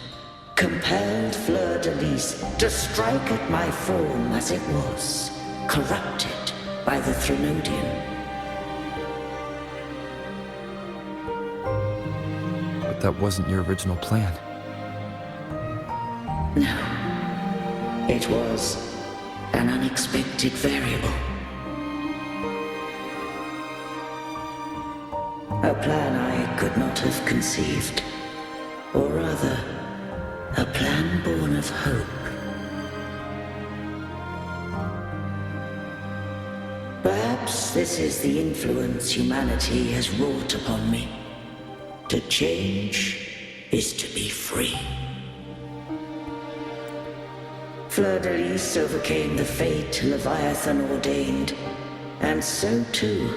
compelled Fleur de Lis to strike at my form as it was, corrupted by the Threnodian. But that wasn't your original plan. No, it was an unexpected variable. A plan I could not have conceived, or rather, a plan born of hope. Perhaps this is the influence humanity has wrought upon me. To change is to be free. Fleur de Lis overcame the fate Leviathan ordained, and so too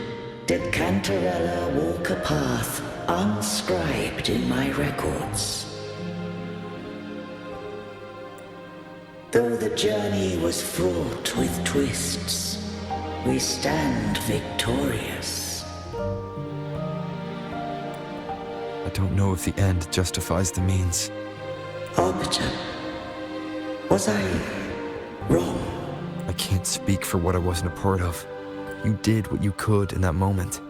did Cantarella walk a path unscribed in my records. Though the journey was fraught with twists, we stand victorious. I don't know if the end justifies the means. Arbiter, was I wrong? I can't speak for what I wasn't a part of. You did what you could in that moment.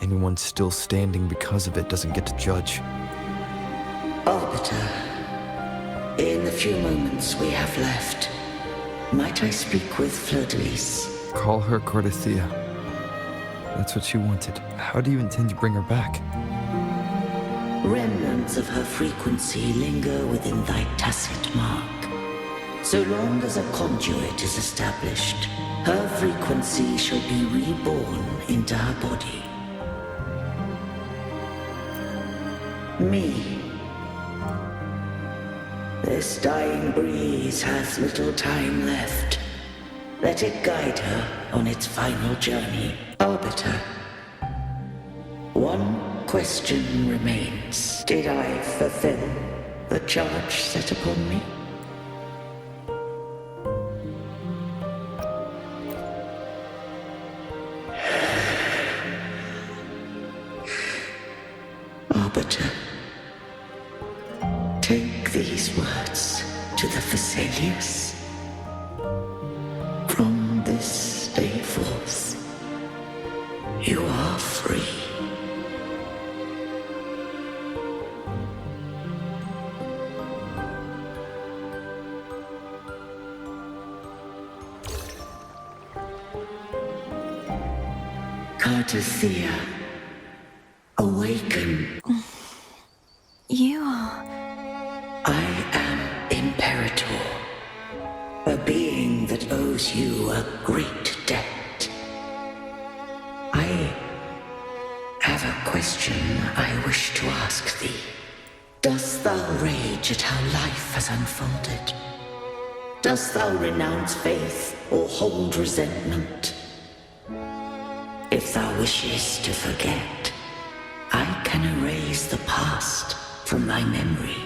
Anyone still standing because of it doesn't get to judge. Arbiter, in the few moments we have left, might I speak with Fleur de Lis? Call her Cordelia. That's what she wanted. How do you intend to bring her back? Remnants of her frequency linger within thy tacit mark. So long as a conduit is established, her frequency shall be reborn into her body. This dying breeze has little time left. Let it guide her on its final journey. Arbiter. One question remains. Did I fulfill the charge set upon me? Arbiter, take these words to the Vesalius. From this day forth, you are free. Cartathea, awaken. You are... I am Imperator, a being that owes you a great debt. I have a question I wish to ask thee. Dost thou rage at how life has unfolded? Dost thou renounce faith or hold resentment? If thou wishes to forget, I can erase the past from thy memory.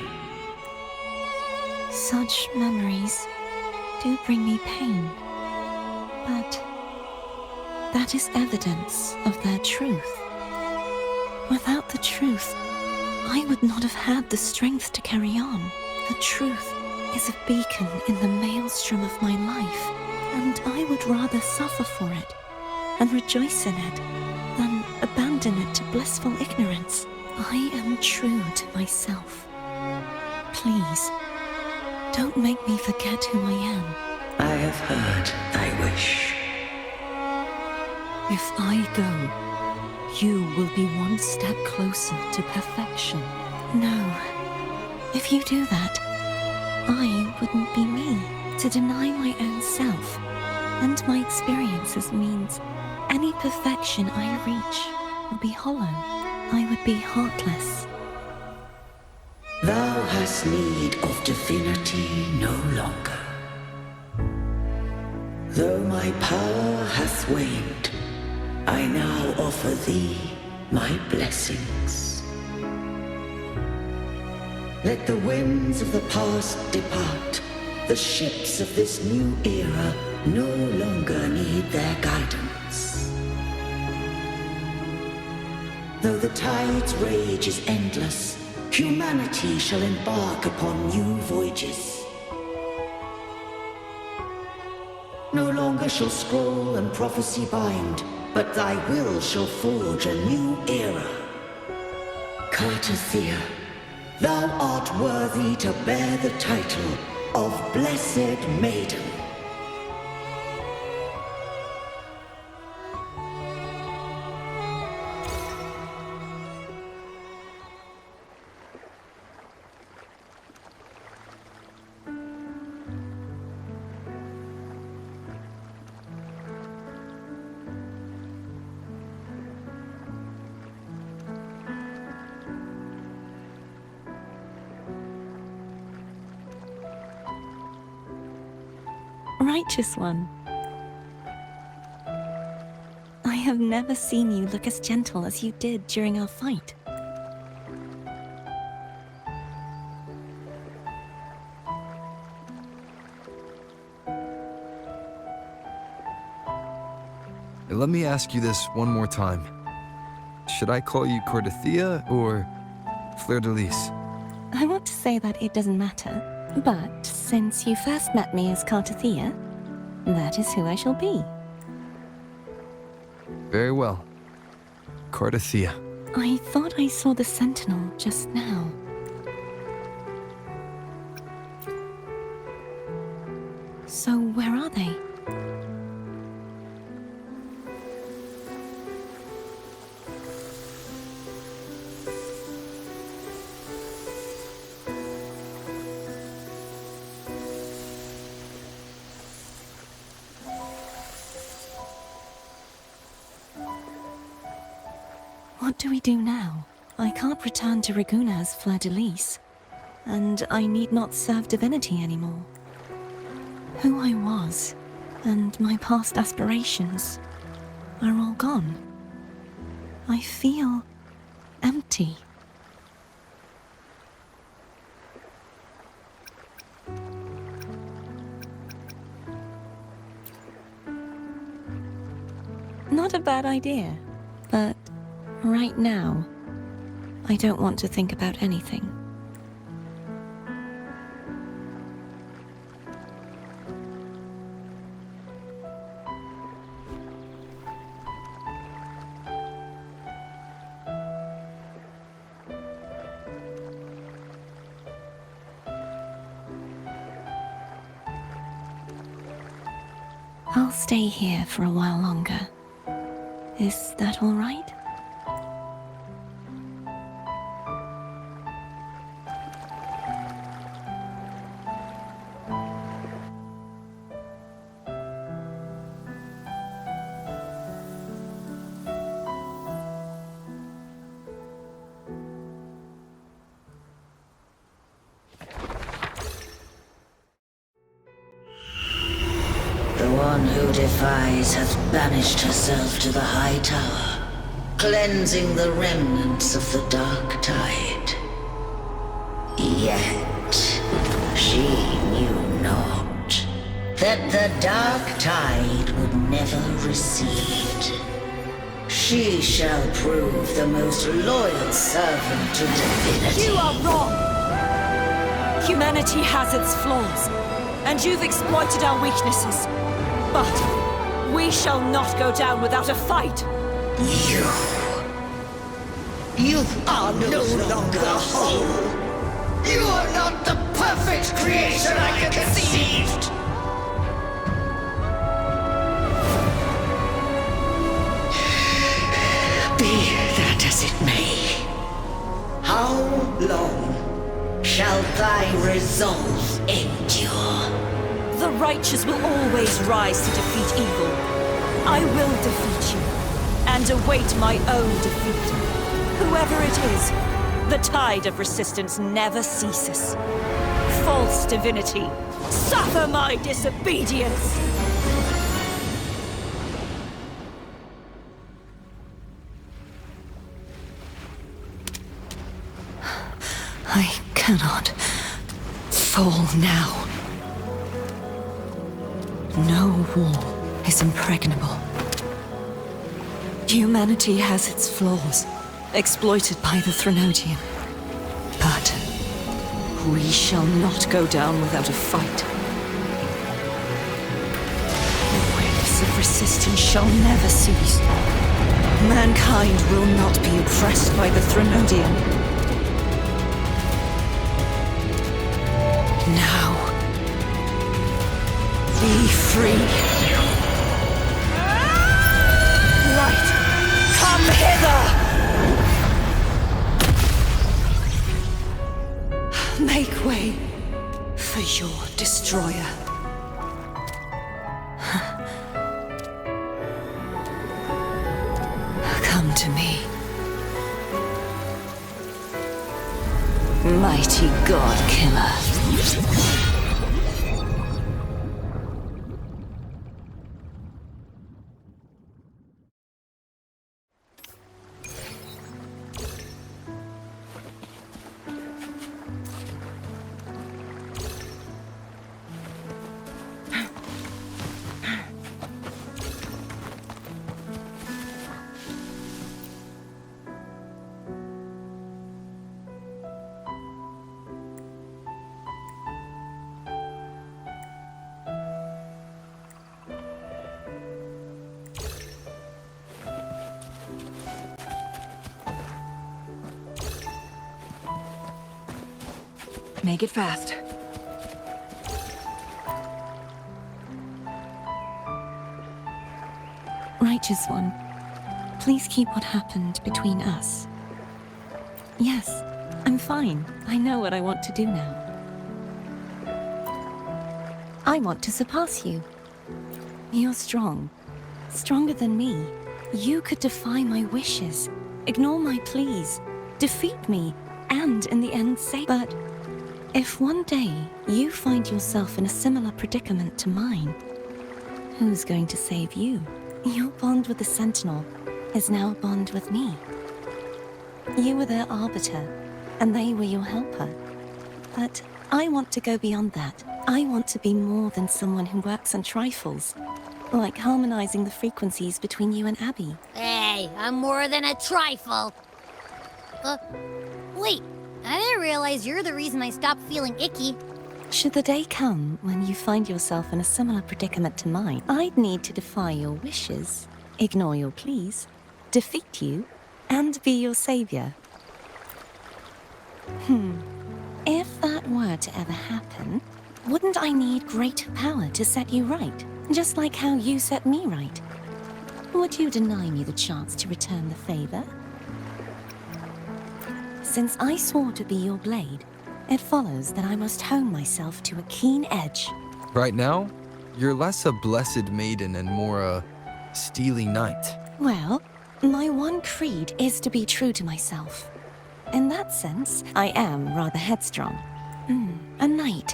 Such memories do bring me pain, but that is evidence of their truth. Without the truth, I would not have had the strength to carry on. The truth is a beacon in the maelstrom of my life, and I would rather suffer for it and rejoice in it than abandon it to blissful ignorance. I am true to myself. Please, don't make me forget who I am. I have heard thy wish. If I go, you will be one step closer to perfection. No. If you do that, I wouldn't be me. To deny my own self and my experiences means any perfection I reach will be hollow. I would be heartless. Thou hast need of divinity no longer. Though my power hath waned, I now offer thee my blessings. Let the winds of the past depart. The ships of this new era no longer need their guidance. Though the tide's rage is endless, humanity shall embark upon new voyages. No longer shall scroll and prophecy bind, but thy will shall forge a new era. Cartathea, thou art worthy to bear the title of Blessed Maiden. Righteous one. I have never seen you look as gentle as you did during our fight. Let me ask you this one more time. Should I call you Cartathea or Fleur de Lis? I want to say that it doesn't matter, but since you first met me as Cartathea, that is who I shall be. Very well. Cartathea. I thought I saw the Sentinel just now. So where are they? What do we do now? I can't return to Raguna as Fleur de Lis. and I need not serve divinity anymore. Who I was, and my past aspirations, are all gone. I feel empty. Not a bad idea, but right now, I don't want to think about anything. I'll stay here for a while longer. Is that all right? The one who defies hath banished herself to the high tower, cleansing the remnants of the dark tide. Yet, she knew not that the dark tide would never recede. She shall prove the most loyal servant to divinity. You are wrong! Humanity has its flaws, and you've exploited our weaknesses. But we shall not go down without a fight! You are no longer whole! You are not the perfect creation I conceived! Be that as it may, how long shall thy resolve endure? The righteous will always rise to defeat evil. I will defeat you, and await my own defeat. Whoever it is, the tide of resistance never ceases. False divinity, suffer my disobedience! I cannot fall now. No wall is impregnable. Humanity has its flaws, exploited by the Threnodian. But we shall not go down without a fight. The waves of resistance shall never cease. Mankind will not be oppressed by the Threnodian. Now, be free. Light, come hither! Make way for your destroyer. Come to me. Mighty God Killer. Make it fast. Righteous One, please keep what happened between us. Yes, I'm fine. I know what I want to do now. I want to surpass you. You're strong. Stronger than me. You could defy my wishes, ignore my pleas, defeat me, and in the end say, but If one day you find yourself in a similar predicament to mine, who's going to save you? Your bond with the Sentinel is now a bond with me. You were their arbiter, and they were your helper. But I want to go beyond that. I want to be more than someone who works on trifles, like harmonizing the frequencies between you and Abby. Hey, I'm more than a trifle. Wait, I didn't realize you're the reason I stopped feeling icky. Should the day come when you find yourself in a similar predicament to mine, I'd need to defy your wishes, ignore your pleas, defeat you, and be your savior. If that were to ever happen, wouldn't I need greater power to set you right? Just like how you set me right. Would you deny me the chance to return the favor? Since I swore to be your blade, it follows that I must hone myself to a keen edge. Right now, you're less a blessed maiden and more a steely knight. Well, my one creed is to be true to myself. In that sense, I am rather headstrong. A knight.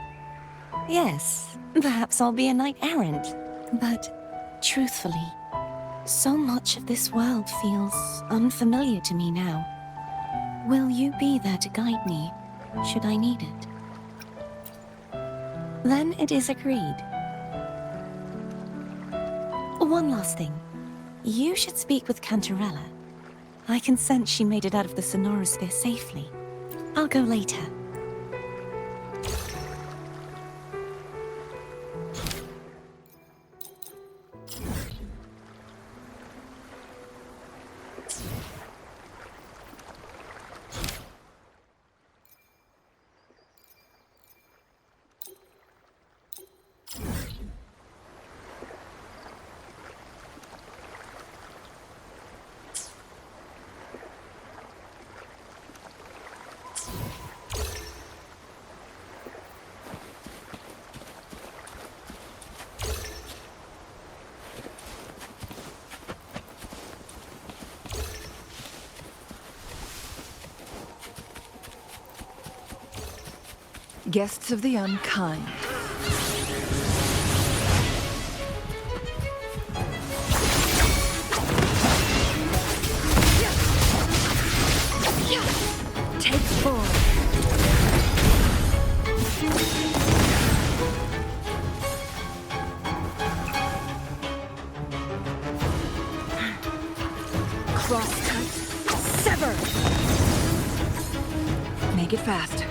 Yes, perhaps I'll be a knight errant. But, truthfully, so much of this world feels unfamiliar to me now. Will you be there to guide me, should I need it? Then it is agreed. One last thing. You should speak with Cantarella. I can sense she made it out of the sonorosphere safely. I'll go later. Guests of the unkind. Take 4. Crosscut. Sever. Make it fast.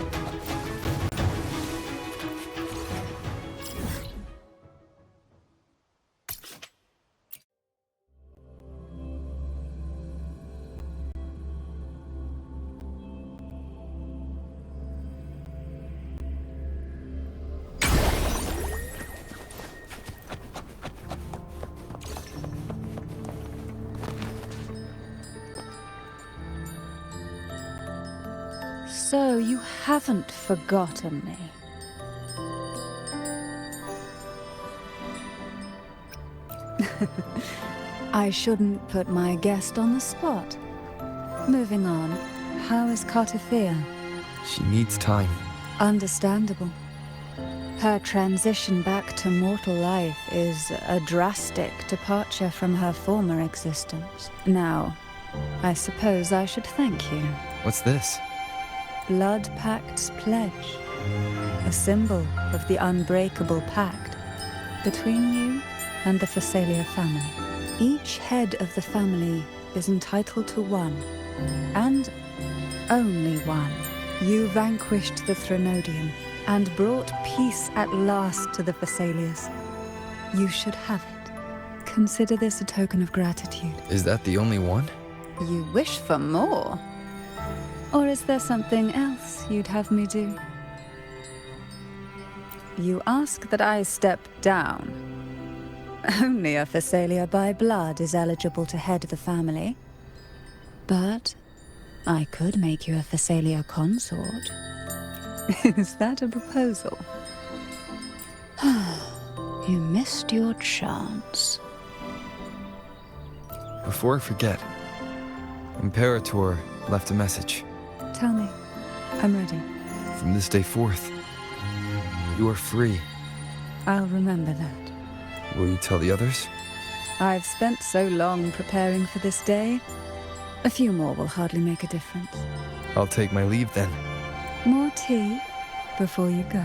So you haven't forgotten me. I shouldn't put my guest on the spot. Moving on, how is Cartothea? She needs time. Understandable. Her transition back to mortal life is a drastic departure from her former existence. Now, I suppose I should thank you. What's this? Blood Pact's pledge. A symbol of the unbreakable pact between you and the Phasalia family. Each head of the family is entitled to one, and only one. You vanquished the Threnodian and brought peace at last to the Phasalias. You should have it. Consider this a token of gratitude. Is that the only one? You wish for more? Or is there something else you'd have me do? You ask that I step down. Only a Phasalia by blood is eligible to head the family. But I could make you a Phasalia consort. Is that a proposal? You missed your chance. Before I forget, Imperator left a message. Tell me. I'm ready. From this day forth, You are free. I'll remember that. Will you tell the others? I've spent so long preparing for this day. A few more will hardly make a difference. I'll take my leave then. More tea before you go.